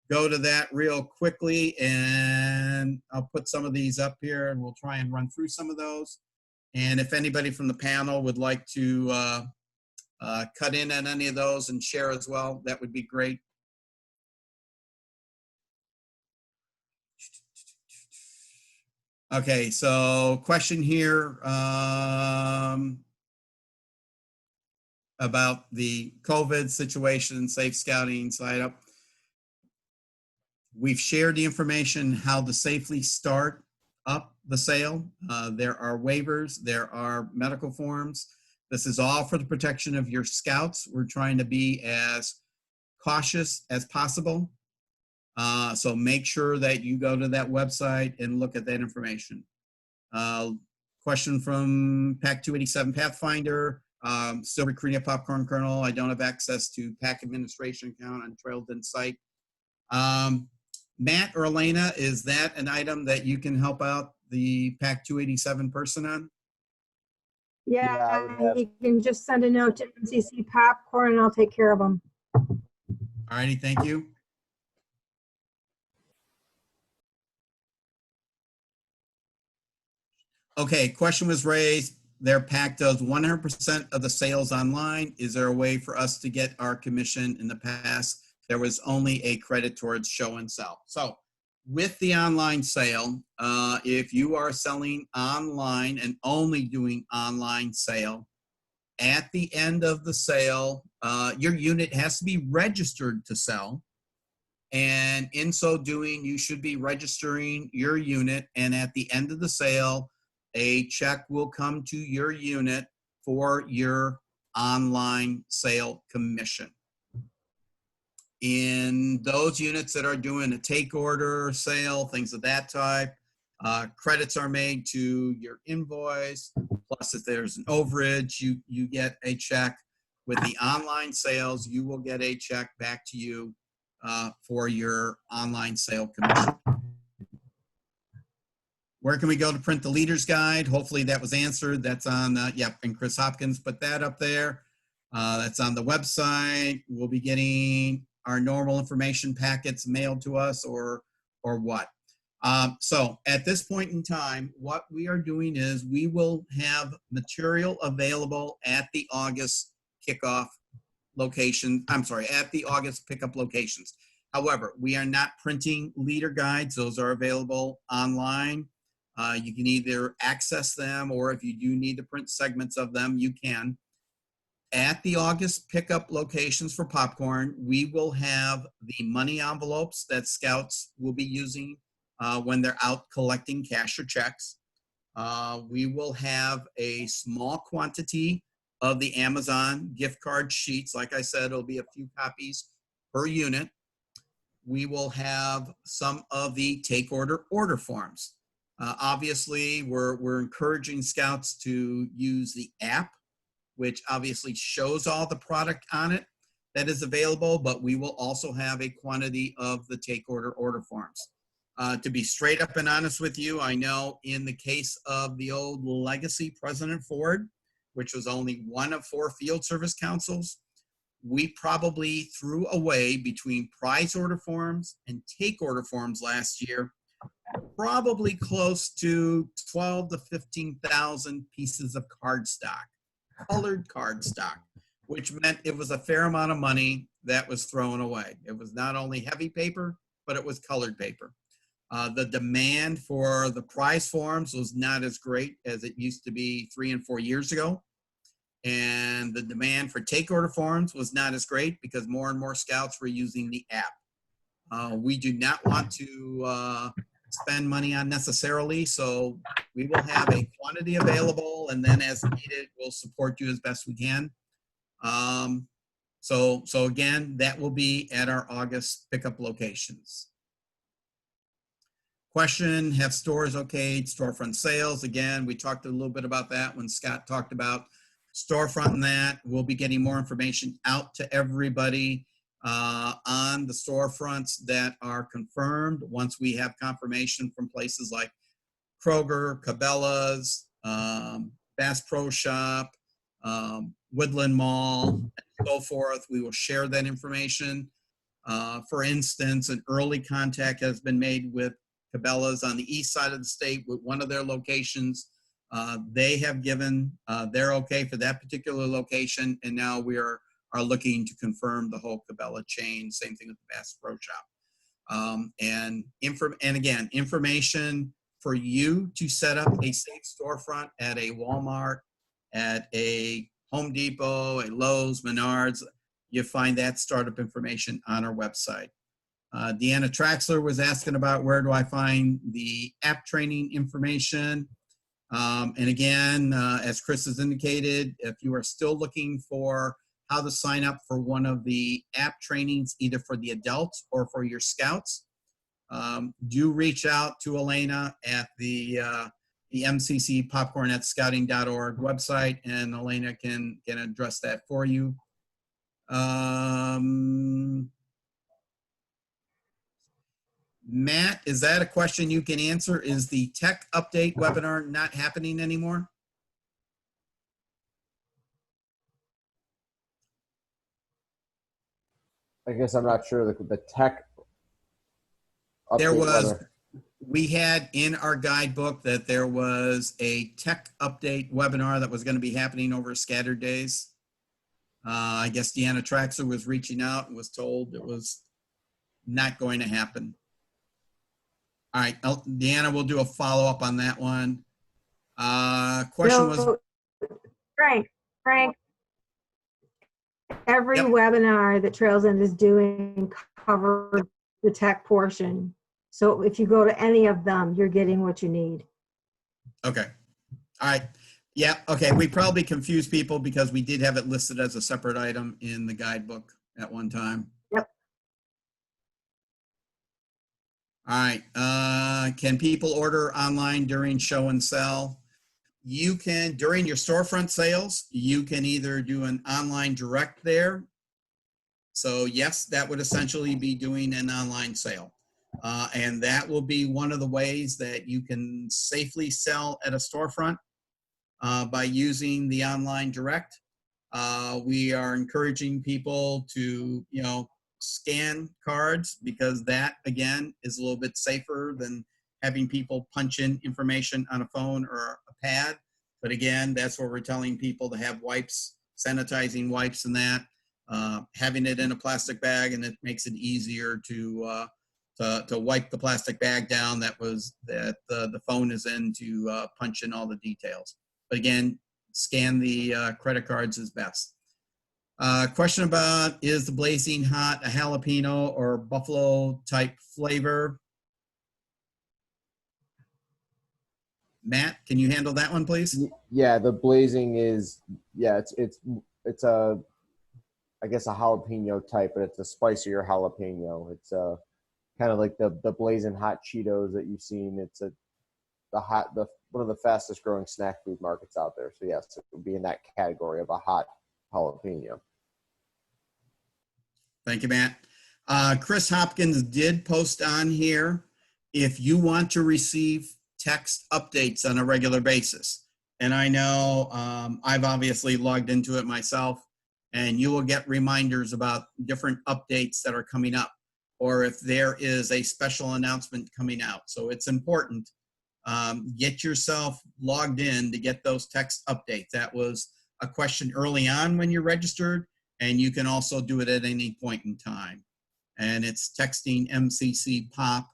go to that real quickly, and I'll put some of these up here, and we'll try and run through some of those. And if anybody from the panel would like to cut in on any of those and share as well, that would be great. Okay, so question here about the COVID situation, Safe Scouting site up. We've shared the information how to safely start up the sale. There are waivers, there are medical forms. This is all for the protection of your scouts. We're trying to be as cautious as possible. So make sure that you go to that website and look at that information. Question from PAC 287 Pathfinder. Still recruiting a popcorn kernel. I don't have access to PAC administration account on Trails End site. Matt or Elena, is that an item that you can help out the PAC 287 person on? Yeah, you can just send a note to MCC Popcorn and I'll take care of them. All righty, thank you. Okay, question was raised. Their PAC does 100% of the sales online. Is there a way for us to get our commission? In the past, there was only a credit towards show and sell. So with the online sale, if you are selling online and only doing online sale, at the end of the sale, your unit has to be registered to sell. And in so doing, you should be registering your unit. And at the end of the sale, a check will come to your unit for your online sale commission. In those units that are doing a take order sale, things of that type, credits are made to your invoice. Plus, if there's an overage, you get a check. With the online sales, you will get a check back to you for your online sale commission. Where can we go to print the Leader's Guide? Hopefully that was answered. That's on, yep, and Chris Hopkins put that up there. That's on the website. We'll be getting our normal information packets mailed to us or what. So at this point in time, what we are doing is we will have material available at the August kickoff location. I'm sorry, at the August pickup locations. However, we are not printing leader guides. Those are available online. You can either access them, or if you do need to print segments of them, you can. At the August pickup locations for popcorn, we will have the money envelopes that scouts will be using when they're out collecting cash or checks. We will have a small quantity of the Amazon gift card sheets. Like I said, it'll be a few copies per unit. we will have some of the take order forms. Obviously, we're encouraging scouts to use the app, which obviously shows all the product on it that is available, but we will also have a quantity of the take order forms. To be straight up and honest with you, I know in the case of the old legacy President Ford, which was only one of 4 field service councils, we probably threw away between prize order forms and take order forms last year, probably close to 12 to 15,000 pieces of cardstock, colored cardstock, which meant it was a fair amount of money that was thrown away. It was not only heavy paper, but it was colored paper. The demand for the prize forms was not as great as it used to be 3 and 4 years ago. And the demand for take order forms was not as great because more and more scouts were using the app. We do not want to spend money unnecessarily, so we will have a quantity available, and then as needed, we'll support you as best we can. So again, that will be at our August pickup locations. Question, have stores okayed storefront sales? Again, we talked a little bit about that when Scott talked about storefront and that. We'll be getting more information out to everybody on the storefronts that are confirmed once we have confirmation from places like Kroger, Cabela's, Bass Pro Shop, Woodland Mall, and so forth. We will share that information. For instance, an early contact has been made with Cabela's on the east side of the state with one of their locations. They have given their okay for that particular location, and now we are looking to confirm the whole Cabela chain. Same thing with the Bass Pro Shop. And again, information for you to set up a safe storefront at a Walmart, at a Home Depot, a Lowe's, Menards. You find that startup information on our website. Deanna Traxler was asking about where do I find the app training information. And again, as Chris has indicated, if you are still looking for how to sign up for one of the app trainings, either for the adults or for your scouts, do reach out to Elena at the MCC popcorn@scouting.org website, and Elena can address that for you. Matt, is that a question you can answer? Is the tech update webinar not happening anymore? I guess I'm not sure the tech. There update was, webinar. we had in our guidebook that there was a tech update webinar that was going to be happening over scattered days. I guess Deanna Traxler was reaching out and was told it was not going to happen. All right, Deanna, we'll do a follow-up on that one. Question was, Frank, every Yep. webinar that Trails End is doing covers the tech portion. So if you go to any of them, you're getting what you need. okay. All right. Yeah, okay. We probably confused people because we did have it listed as a separate item in the guidebook at one time. Yep. All right. Can people order online during show and sell? You can, during your storefront sales, you can either do an online direct there. So yes, that would essentially be doing an online sale. And that will be one of the ways that you can safely sell at a storefront by using the online direct. We are encouraging people to, scan cards because that, again, is a little bit safer than having people punch in information on a phone or a pad. But again, that's where we're telling people to have wipes, sanitizing wipes and that, having it in a plastic bag, and it makes it easier to wipe the plastic bag down that the phone is in to punch in all the details. But again, scan the credit cards is best. Question about, is the Blazing Hot a jalapeno or buffalo type flavor? Matt, can you handle that one, please? Yeah, the blazing is, yeah, it's a, I guess a jalapeno type, but it's a spicier jalapeno. It's kind of like the blazing hot Cheetos that you've seen. It's one of the fastest growing snack food markets out there. So yes, it would be in that category of a hot jalapeno. Thank you, Matt. Chris Hopkins did post on here, if you want to receive text updates on a regular basis. And I know I've obviously logged into it myself, and you will get reminders about different updates that are coming up, or if there is a special announcement coming out. So it's important. Get yourself logged in to get those text updates. That was a question early on when you registered, and you can also do it at any point in time. And it's texting MCC POP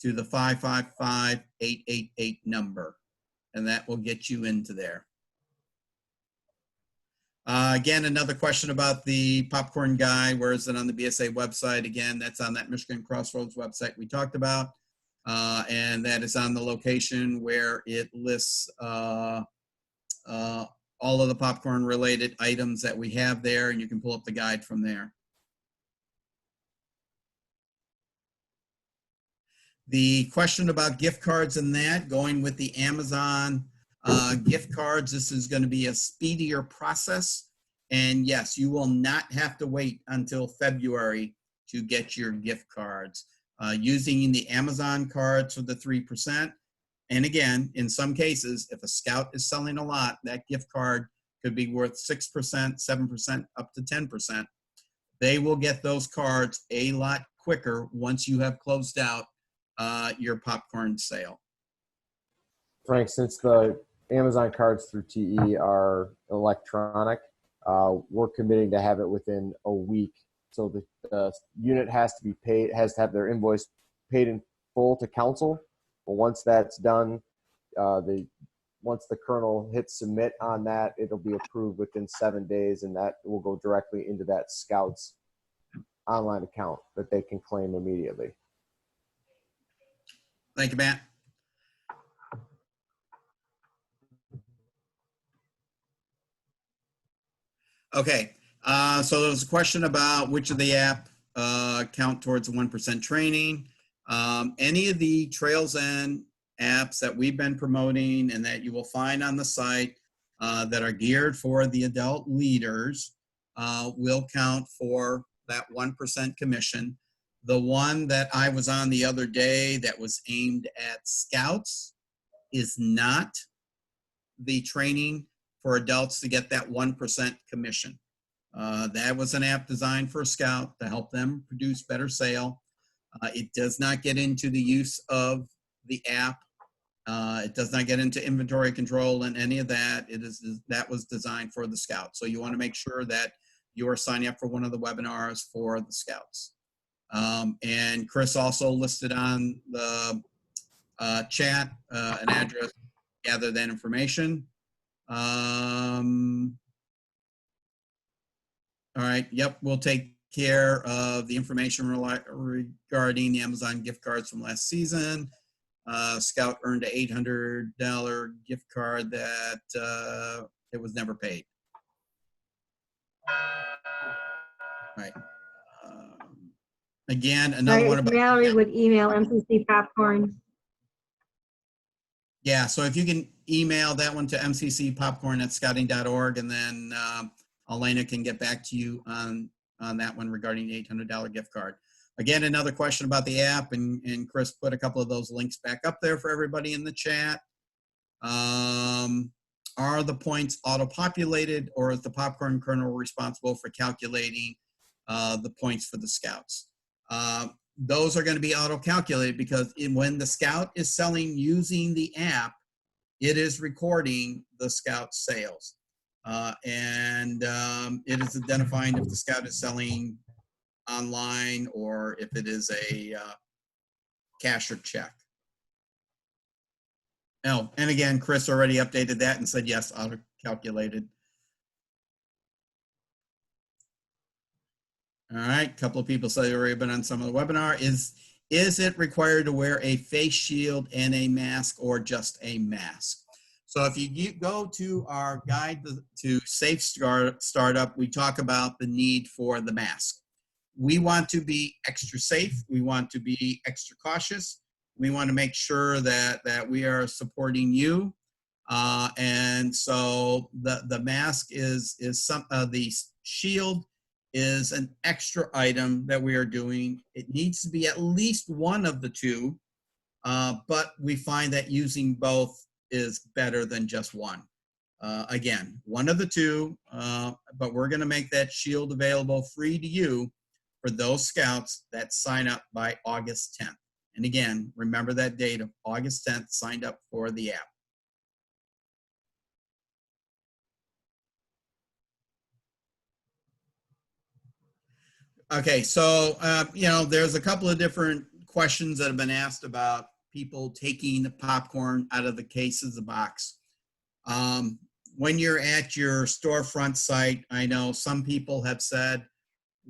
to the 555-888 number, and that will get you into there. Again, another question about the popcorn guide. Where is it on the BSA website? Again, that's on that Michigan Crossroads website we talked about. And that is on the location where it lists all of the popcorn related items that we have there, and you can pull up the guide from there. The question about gift cards and that, going with the Amazon gift cards, this is going to be a speedier process. And yes, you will not have to wait until February to get your gift cards. Using the Amazon cards for the 3%. And again, in some cases, if a scout is selling a lot, that gift card could be worth 6%, 7%, up to 10%. They will get those cards a lot quicker once you have closed out your popcorn sale. Frank, since the Amazon cards through TE are electronic, we're committing to have it within a week. So the unit has to be paid, has to have their invoice paid in full to council. But once that's done, once the colonel hits submit on that, it'll be approved within 7 days, and that will go directly into that Scouts online account that they can claim immediately. Thank you, Matt. Okay, so there was a question about which of the app count towards the 1% training. Any of the Trails End apps that we've been promoting and that you will find on the site that are geared for the adult leaders will count for that 1% commission. The one that I was on the other day that was aimed at scouts is not the training for adults to get that 1% commission. That was an app designed for a scout to help them produce better sale. It does not get into the use of the app. It does not get into inventory control and any of that. That was designed for the scouts. So you want to make sure that you are signing up for one of the webinars for the scouts. And Chris also listed on the chat an address to gather that information. All right, yep, we'll take care of the information regarding the Amazon gift cards from last season. Scout earned an $800 gift card that it was never paid. All right. Again, another one about Mallory would email MCC Popcorn. Yeah, so if you can email that one to mccpopcorn@scouting.org, and then Elena can get back to you on that one regarding the $800 gift card. Again, another question about the app, and Chris put a couple of those links back up there for everybody in the chat. Are the points auto-populated, or is the popcorn kernel responsible for calculating the points for the scouts? Those are going to be auto-calculated because when the scout is selling using the app, it is recording the scout sales. And it is identifying if the scout is selling online or if it is a cash or check. Oh, and again, Chris already updated that and said, yes, auto-calculated. All right, a couple of people say they've already been on some of the webinar. Is it required to wear a face shield and a mask, or just a mask? So if you go to our guide to Safe Startup, we talk about the need for the mask. We want to be extra safe. We want to be extra cautious. We want to make sure that we are supporting you. And so the mask is the shield is an extra item that we are doing. It needs to be at least one of the two, but we find that using both is better than just one. Again, one of the two, but we're going to make that shield available free to you for those scouts that sign up by August 10th. And again, remember that date of August 10th, signed up for the app. Okay, so, there's a couple of different questions that have been asked about people taking the popcorn out of the case of the box. When you're at your storefront site, I know some people have said,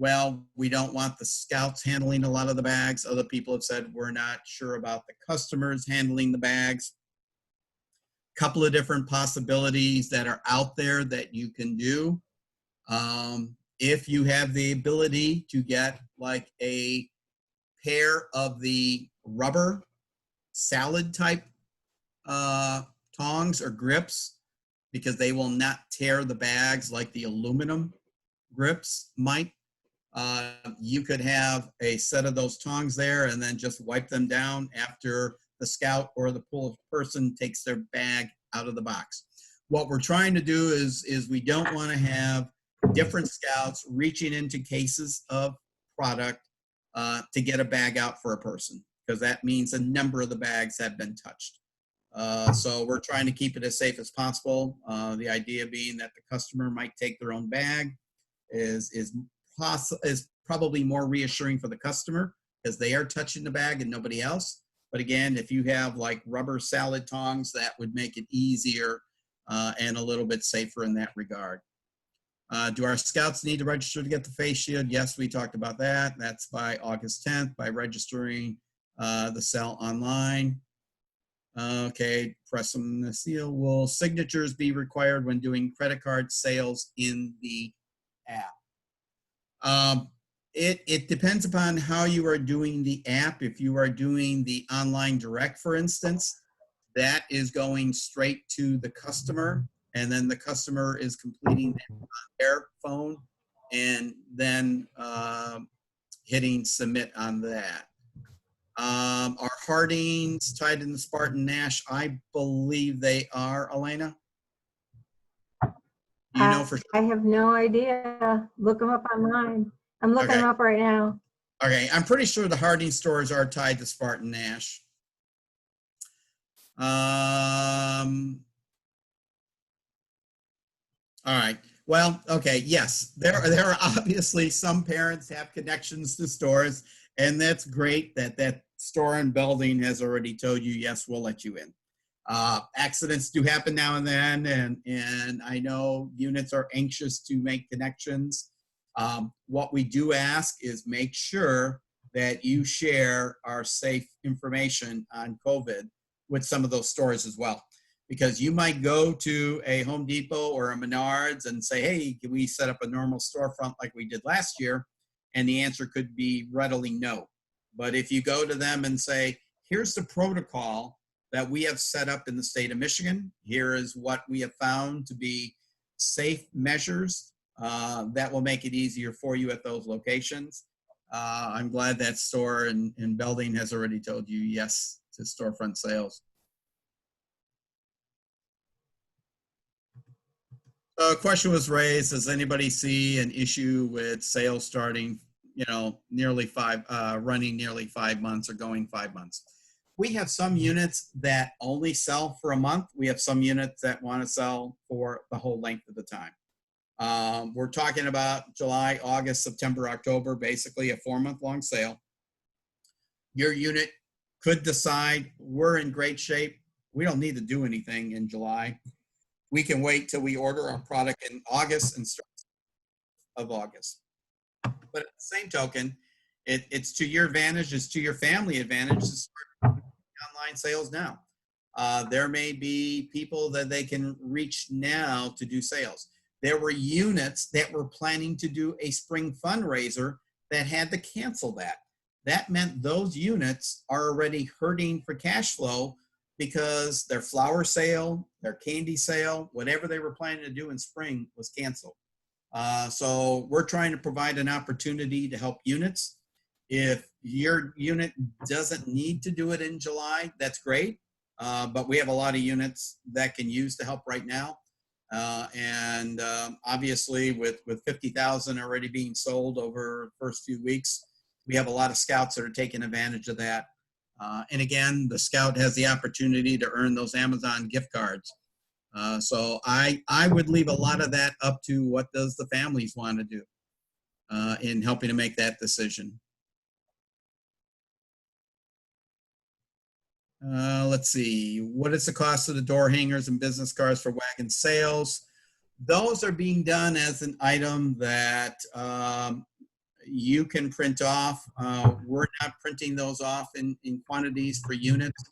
well, we don't want the scouts handling a lot of the bags. Other people have said, we're not sure about the customers handling the bags. Couple of different possibilities that are out there that you can do. If you have the ability to get like a pair of the rubber salad type tongs or grips, because they will not tear the bags like the aluminum grips might. You could have a set of those tongs there and then just wipe them down after the scout or the pool person takes their bag out of the box. What we're trying to do is we don't want to have different scouts reaching into cases of product to get a bag out for a person, because that means a number of the bags have been touched. So we're trying to keep it as safe as possible. The idea being that the customer might take their own bag is probably more reassuring for the customer because they are touching the bag and nobody else. But again, if you have like rubber salad tongs, that would make it easier and a little bit safer in that regard. Do our scouts need to register to get the face shield? Yes, we talked about that. That's by August 10th by registering the cell online. Okay, press on the seal. Will signatures be required when doing credit card sales in the app? It depends upon how you are doing the app. If you are doing the online direct, for instance, that is going straight to the customer, and then the customer is completing that on their phone and then hitting submit on that. Are Hardings tied in the Spartan Nash? I believe they are, Elena. You know for sure? I have no idea. Look them up online. I'm looking them up right now. Okay, I'm pretty sure the Harding stores are tied to Spartan Nash. All right. Well, okay, yes. There are obviously some parents have connections to stores, and that's great that store and building has already told you, yes, we'll let you in. Accidents do happen now and then, and I know units are anxious to make connections. What we do ask is make sure that you share our safe information on COVID with some of those stores as well. Because you might go to a Home Depot or a Menards and say, hey, can we set up a normal storefront like we did last year? And the answer could be readily no. But if you go to them and say, here's the protocol that we have set up in the state of Michigan. Here is what we have found to be safe measures that will make it easier for you at those locations. I'm glad that store in Belding has already told you yes to storefront sales. A question was raised, does anybody see an issue with sales starting, running nearly 5 months or going 5 months? We have some units that only sell for a month. We have some units that want to sell for the whole length of the time. We're talking about July, August, September, October, basically a 4-month-long sale. Your unit could decide we're in great shape. We don't need to do anything in July. We can wait till we order our product in August and start of August. But at the same token, it's to your advantage, it's to your family advantage to start online sales now. There may be people that they can reach now to do sales. There were units that were planning to do a spring fundraiser that had to cancel that. That meant those units are already hurting for cash flow because their flower sale, their candy sale, whatever they were planning to do in spring was canceled. So we're trying to provide an opportunity to help units. If your unit doesn't need to do it in July, that's great. But we have a lot of units that can use the help right now. And obviously with 50,000 already being sold over the first few weeks, we have a lot of scouts that are taking advantage of that. And again, the scout has the opportunity to earn those Amazon gift cards. So I would leave a lot of that up to what does the families want to do in helping to make that decision. Let's see, what is the cost of the door hangers and business cards for wagon sales? Those are being done as an item that you can print off. We're not printing those off in quantities for units.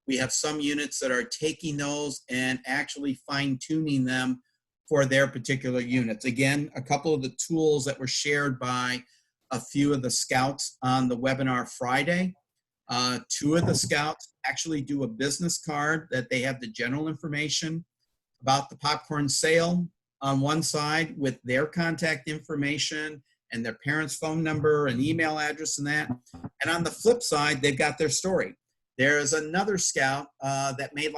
We have some units that are taking those and actually fine tuning them for their particular units. Again, a couple of the tools that were shared by a few of the scouts on the webinar Friday. Two of the scouts actually do a business card that they have the general information about the popcorn sale on one side with their contact information and their parents' phone number and email address and that. And on the flip side, they've got their story. There's another scout that made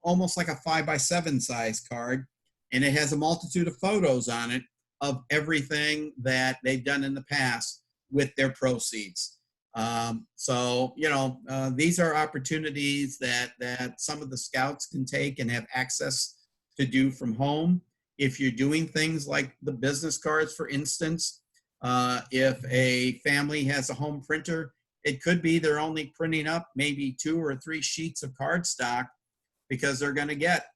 almost like a 5x7 size card, and it has a multitude of photos on it of everything that they've done in the past with their proceeds. So, these are opportunities that some of the scouts can take and have access to do from home. If you're doing things like the business cards, for instance, if a family has a home printer, it could be they're only printing up maybe 2 or 3 sheets of cardstock because they're going to get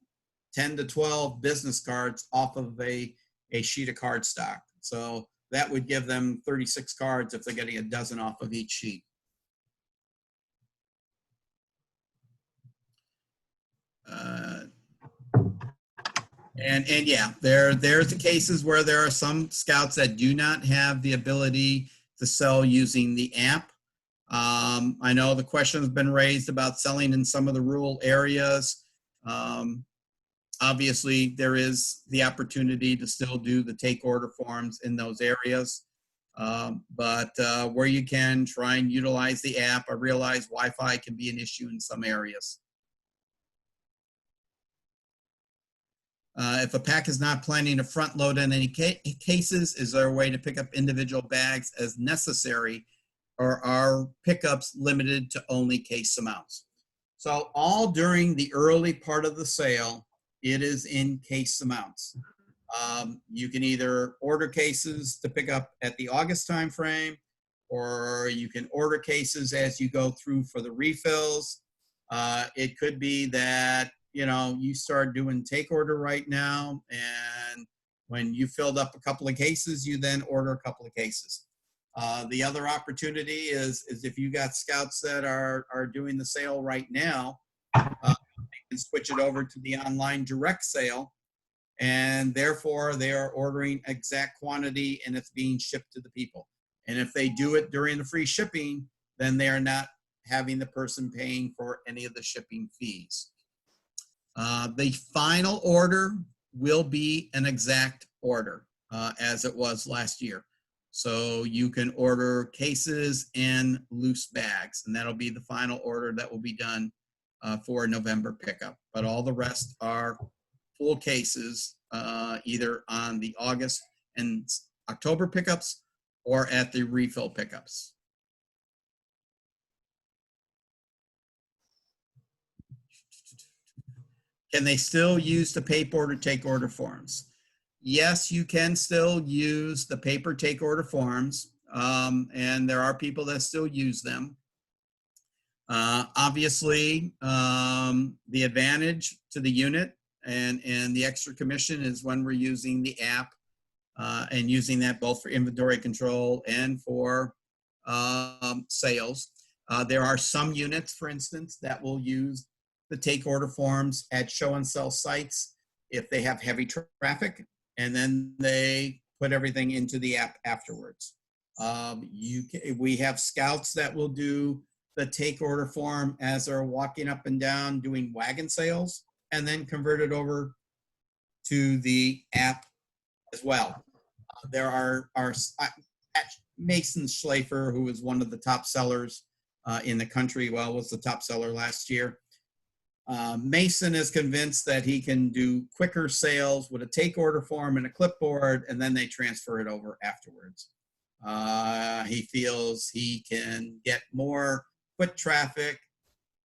10 to 12 business cards off of a sheet of cardstock. So that would give them 36 cards if they're getting a dozen off of each sheet. And yeah, there's the cases where there are some scouts that do not have the ability to sell using the app. I know the question has been raised about selling in some of the rural areas. Obviously, there is the opportunity to still do the take order forms in those areas. But where you can, try and utilize the app. I realize Wi-Fi can be an issue in some areas. If a pack is not planning to front load in any cases, is there a way to pick up individual bags as necessary, or are pickups limited to only case amounts? So all during the early part of the sale, it is in case amounts. You can either order cases to pick up at the August timeframe, or you can order cases as you go through for the refills. It could be that you start doing take order right now, and when you filled up a couple of cases, you then order a couple of cases. The other opportunity is if you got scouts that are doing the sale right now, they can switch it over to the online direct sale, and therefore they are ordering exact quantity and it's being shipped to the people. And if they do it during the free shipping, then they are not having the person paying for any of the shipping fees. The final order will be an exact order as it was last year. So you can order cases and loose bags, and that'll be the final order that will be done for November pickup. But all the rest are full cases, either on the August and October pickups or at the refill pickups. Can they still use the paper order take order forms? Yes, you can still use the paper take order forms, and there are people that still use them. Obviously, the advantage to the unit and the extra commission is when we're using the app and using that both for inventory control and for sales. There are some units, for instance, that will use the take order forms at show and sell sites if they have heavy traffic, and then they put everything into the app afterwards. We have scouts that will do the take order form as they're walking up and down doing wagon sales, and then convert it over to the app as well. There are Mason Schlafer, who is one of the top sellers in the country, was the top seller last year. Mason is convinced that he can do quicker sales with a take order form and a clipboard, and then they transfer it over afterwards. He feels he can get more foot traffic,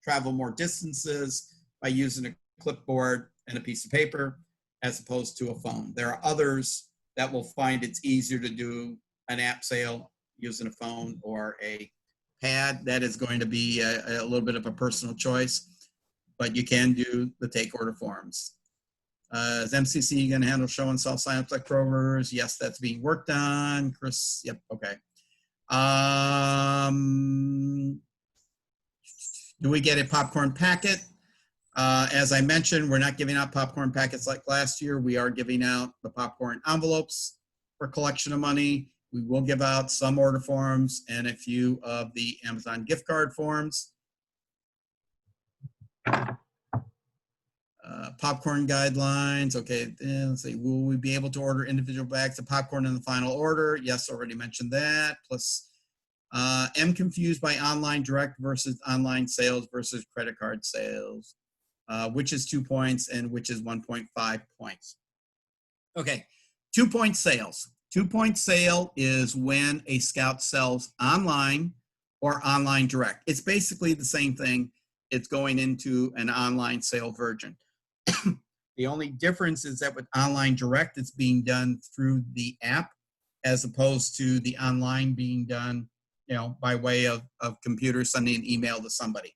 travel more distances by using a clipboard and a piece of paper as opposed to a phone. There are others that will find it's easier to do an app sale using a phone or a pad. That is going to be a little bit of a personal choice, but you can do the take order forms. Is MCC going to handle show and sell signups like Kroger's? Yes, that's being worked on. Chris, yep, okay. Do we get a popcorn packet? As I mentioned, we're not giving out popcorn packets like last year. We are giving out the popcorn envelopes for collection of money. We will give out some order forms and a few of the Amazon gift card forms. Popcorn guidelines. Okay, let's see. Will we be able to order individual bags of popcorn in the final order? Yes, already mentioned that. Plus, am confused by online direct versus online sales versus credit card sales. Which is 2 points and which is 1.5 points. Okay, 2 point sales. 2 point sale is when a scout sells online or online direct. It's basically the same thing. It's going into an online sale version. The only difference is that with online direct, it's being done through the app as opposed to the online being done, by way of computer sending an email to somebody.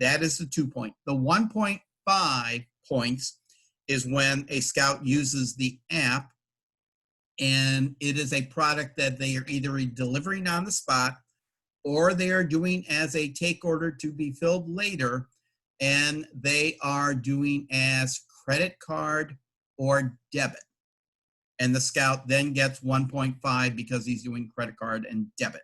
That is the 2 point. The 1.5 points is when a scout uses the app and it is a product that they are either delivering on the spot or they are doing as a take order to be filled later, and they are doing as credit card or debit. And the scout then gets 1.5 because he's doing credit card and debit.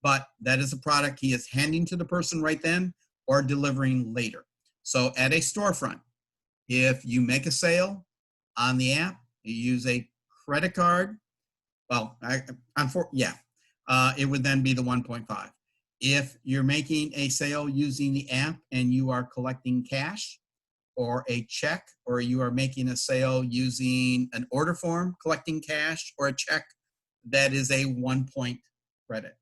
But that is a product he is handing to the person right then or delivering later. So at a storefront, if you make a sale on the app, you use a credit card, it would then be the 1.5. If you're making a sale using the app and you are collecting cash or a check, or you are making a sale using an order form, collecting cash or a check, that is a 1 point credit.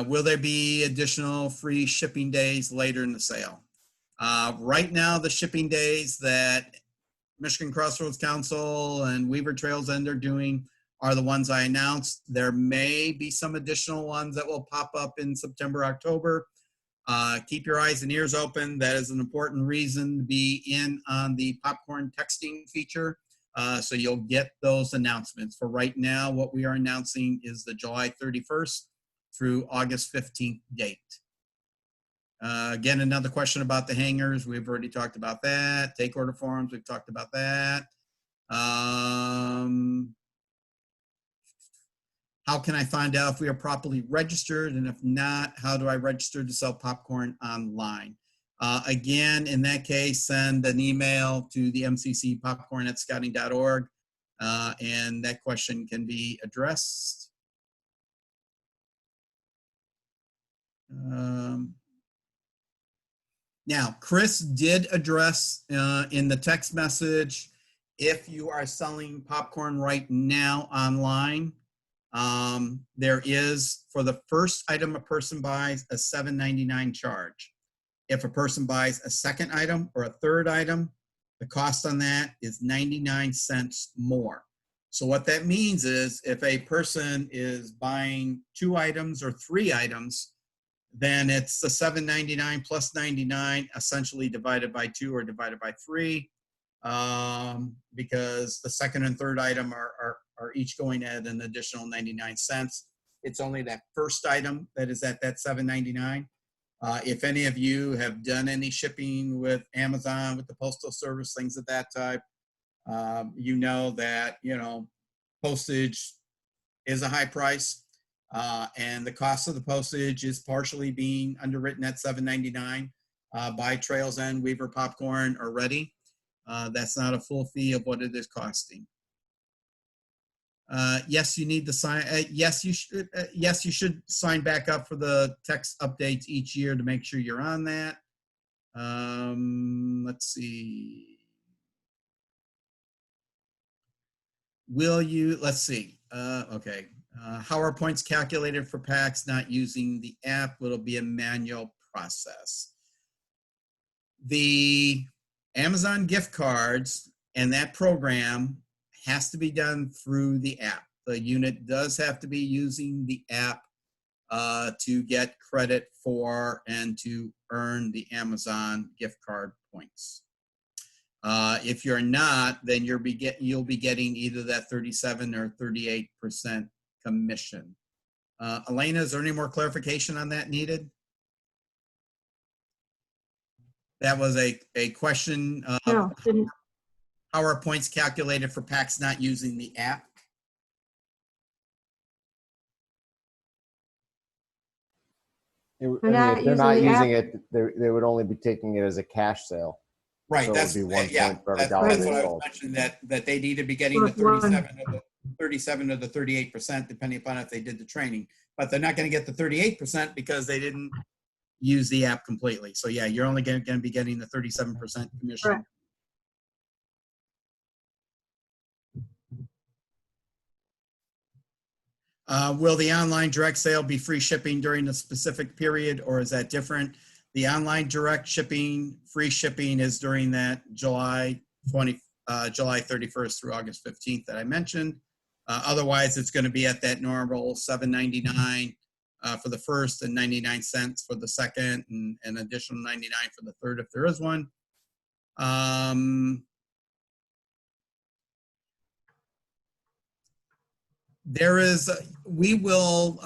Will there be additional free shipping days later in the sale? Right now, the shipping days that Michigan Crossroads Council and Weaver Trails End are doing are the ones I announced. There may be some additional ones that will pop up in September, October. Keep your eyes and ears open. That is an important reason to be in on the popcorn texting feature. So you'll get those announcements. For right now, what we are announcing is the July 31st through August 15th date. Again, another question about the hangers. We've already talked about that. Take order forms, we've talked about that. How can I find out if we are properly registered? And if not, how do I register to sell popcorn online? Again, in that case, send an email to the MCC popcorn@scouting.org, and that question can be addressed. Now, Chris did address in the text message, if you are selling popcorn right now online, there is, for the first item a person buys, a $7.99 charge. If a person buys a second item or a third item, the cost on that is 99 cents more. So what that means is if a person is buying 2 items or 3 items, then it's the $7.99 plus 99 essentially divided by 2 or divided by 3, because the second and third item are each going at an additional 99 cents. It's only that first item that is at that $7.99. If any of you have done any shipping with Amazon, with the Postal Service, things of that type, you know that, postage is a high price. And the cost of the postage is partially being underwritten at $7.99 by Trails End, Weaver Popcorn, or Ready. That's not a full fee of what it is costing. Yes, you need to sign. Yes, you should. Yes, you should sign back up for the text updates each year to make sure you're on that. Let's see. Will you? Let's see. Okay. How are points calculated for packs not using the app? Will it be a manual process? The Amazon gift cards and that program has to be done through the app. The unit does have to be using the app to get credit for and to earn the Amazon gift card points. If you're not, then you'll be getting either that 37 or 38% commission. Elena, is there any more clarification on that needed? That was a question of No, didn't. how are points calculated for packs not using the app? If not they're not using the using app. it, they would only be taking it as a cash sale. Right, So it that's, would be 1 yeah, point for every that's dollar what they I was sold. mentioning, that they'd either be getting the Plus one. 37 or the 38%, depending upon if they did the training. But they're not gonna get the 38% because they didn't use the app completely. So yeah, you're only gonna be getting the 37% commission. Correct. Will the online direct sale be free shipping during a specific period, or is that different? The online direct shipping, free shipping is during that July 31st through August 15th that I mentioned. Otherwise, it's going to be at that normal $7.99 for the first and 99 cents for the second, and an additional 99 for the third if there is one. There is, we will,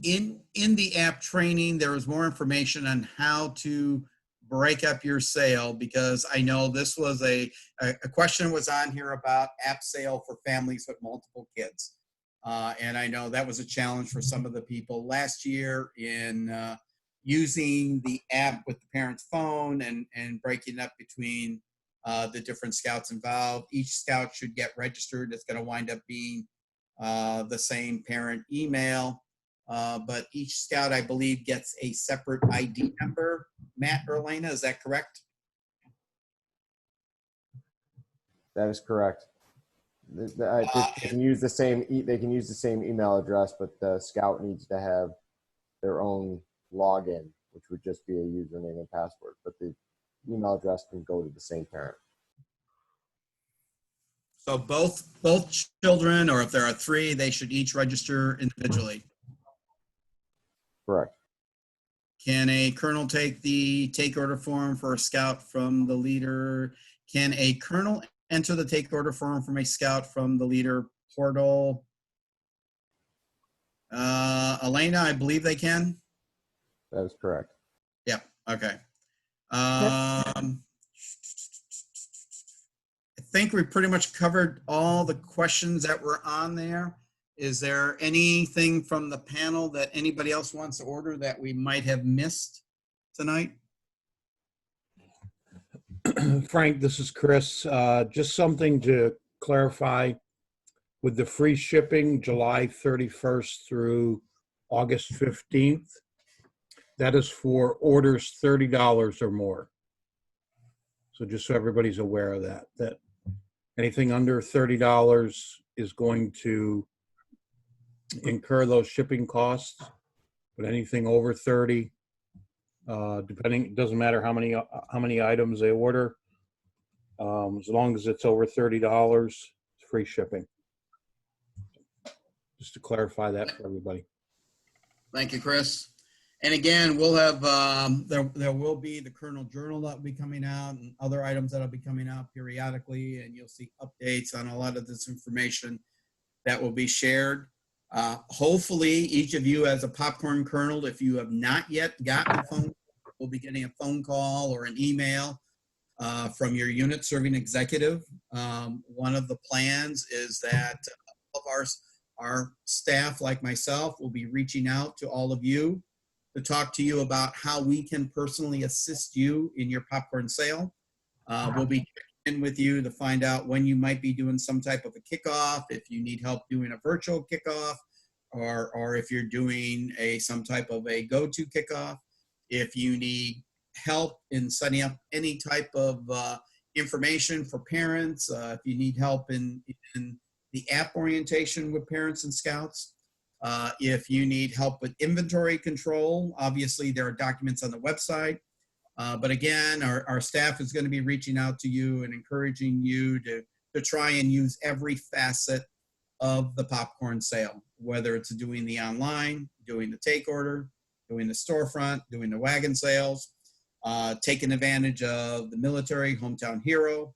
in the app training, there is more information on how to break up your sale, because I know this was a question was on here about app sale for families with multiple kids. And I know that was a challenge for some of the people last year in using the app with the parent's phone and breaking up between the different scouts involved. Each scout should get registered. It's going to wind up being the same parent email, but each scout, I believe, gets a separate ID number. Matt or Elena, is that correct? That is correct. They can use the same. They can use the same email address, but the scout needs to have their own login, which would just be a username and password. But the email address can go to the same parent. So both children, or if there are three, they should each register individually. Correct. Can a colonel take the take order form for a scout from the leader? Can a colonel enter the take order form from a scout from the leader portal? Elena, I believe they can. That is correct. Yep. Okay. I think we pretty much covered all the questions that were on there. Is there anything from the panel that anybody else wants to order that we might have missed tonight? Frank, this is Chris. Just something to clarify with the free shipping, July 31st through August 15th. That is for orders $30 or more. So just so everybody's aware of that anything under $30 is going to incur those shipping costs, but anything over 30, depending, it doesn't matter how many items they order, as long as it's over $30, it's free shipping. Just to clarify that for everybody. Thank you, Chris. And again, we'll have, there will be the Colonel Journal that will be coming out and other items that will be coming out periodically, and you'll see updates on a lot of this information that will be shared. Hopefully, each of you as a popcorn colonel, if you have not yet gotten a phone, will be getting a phone call or an email from your unit serving executive. One of the plans is that all of our staff, like myself, will be reaching out to all of you to talk to you about how we can personally assist you in your popcorn sale. We'll be checking in with you to find out when you might be doing some type of a kickoff, if you need help doing a virtual kickoff, or if you're doing some type of a go-to kickoff, if you need help in setting up any type of information for parents, if you need help in the app orientation with parents and scouts, if you need help with inventory control, obviously there are documents on the website. But again, our staff is going to be reaching out to you and encouraging you to try and use every facet of the popcorn sale, whether it's doing the online, doing the take order, doing the storefront, doing the wagon sales, taking advantage of the military Hometown Hero.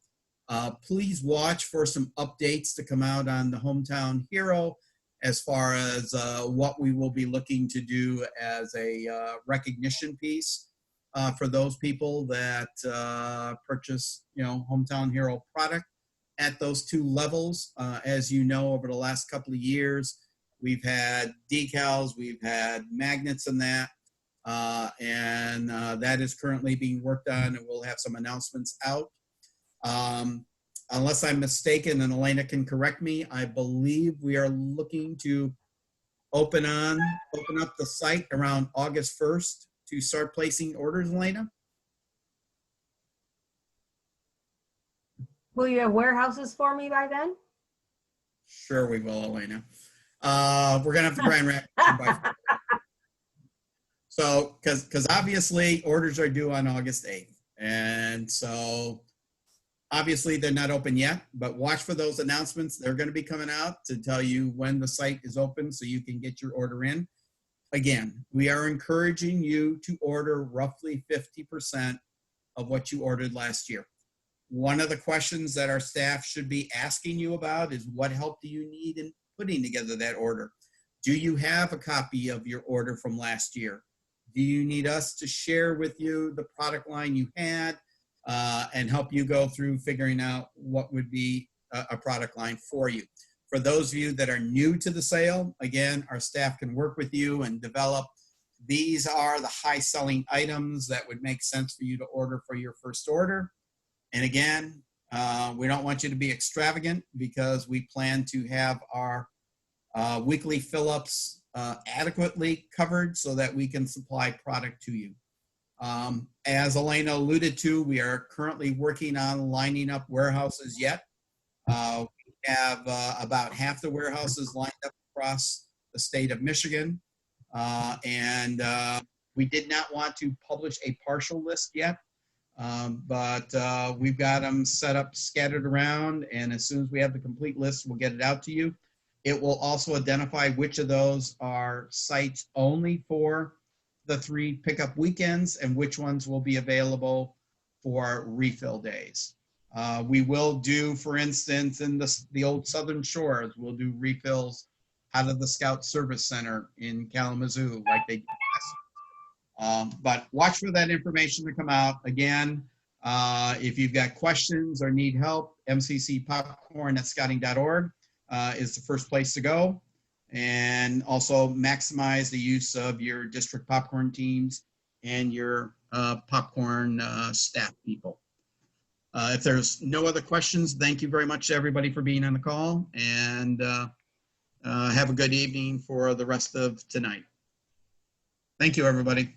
Please watch for some updates to come out on the Hometown Hero as far as what we will be looking to do as a recognition piece for those people that purchase, Hometown Hero product at those two levels. As you know, over the last couple of years, we've had decals, we've had magnets in that, and that is currently being worked on, and we'll have some announcements out. Unless I'm mistaken, and Elena can correct me, I believe we are looking to open up the site around August 1st to start placing orders, Elena? Will you have warehouses for me by then? Sure we will, Elena. We're gonna have to try and wrap it by. So, because obviously orders are due on August 8th. And so obviously they're not open yet, but watch for those announcements. They're gonna be coming out to tell you when the site is open so you can get your order in. Again, we are encouraging you to order roughly 50% of what you ordered last year. One of the questions that our staff should be asking you about is what help do you need in putting together that order? Do you have a copy of your order from last year? Do you need us to share with you the product line you had and help you go through figuring out what would be a product line for you? For those of you that are new to the sale, again, our staff can work with you and develop. These are the high selling items that would make sense for you to order for your first order. And again, we don't want you to be extravagant because we plan to have our weekly fill-ups adequately covered so that we can supply product to you. As Elena alluded to, we are currently working on lining up warehouses yet. We have about half the warehouses lined up across the state of Michigan. And we did not want to publish a partial list yet, but we've got them set up, scattered around, and as soon as we have the complete list, we'll get it out to you. It will also identify which of those are sites only for the 3 pickup weekends and which ones will be available for refill days. We will do, for instance, in the old Southern Shores, we'll do refills out of the Scout Service Center in Kalamazoo like they did last. But watch for that information to come out. Again, if you've got questions or need help, mccpopcorn@scouting.org is the first place to go. And also maximize the use of your district popcorn teams and your popcorn staff people. If there's no other questions, thank you very much to everybody for being on the call, and have a good evening for the rest of tonight. Thank you, everybody.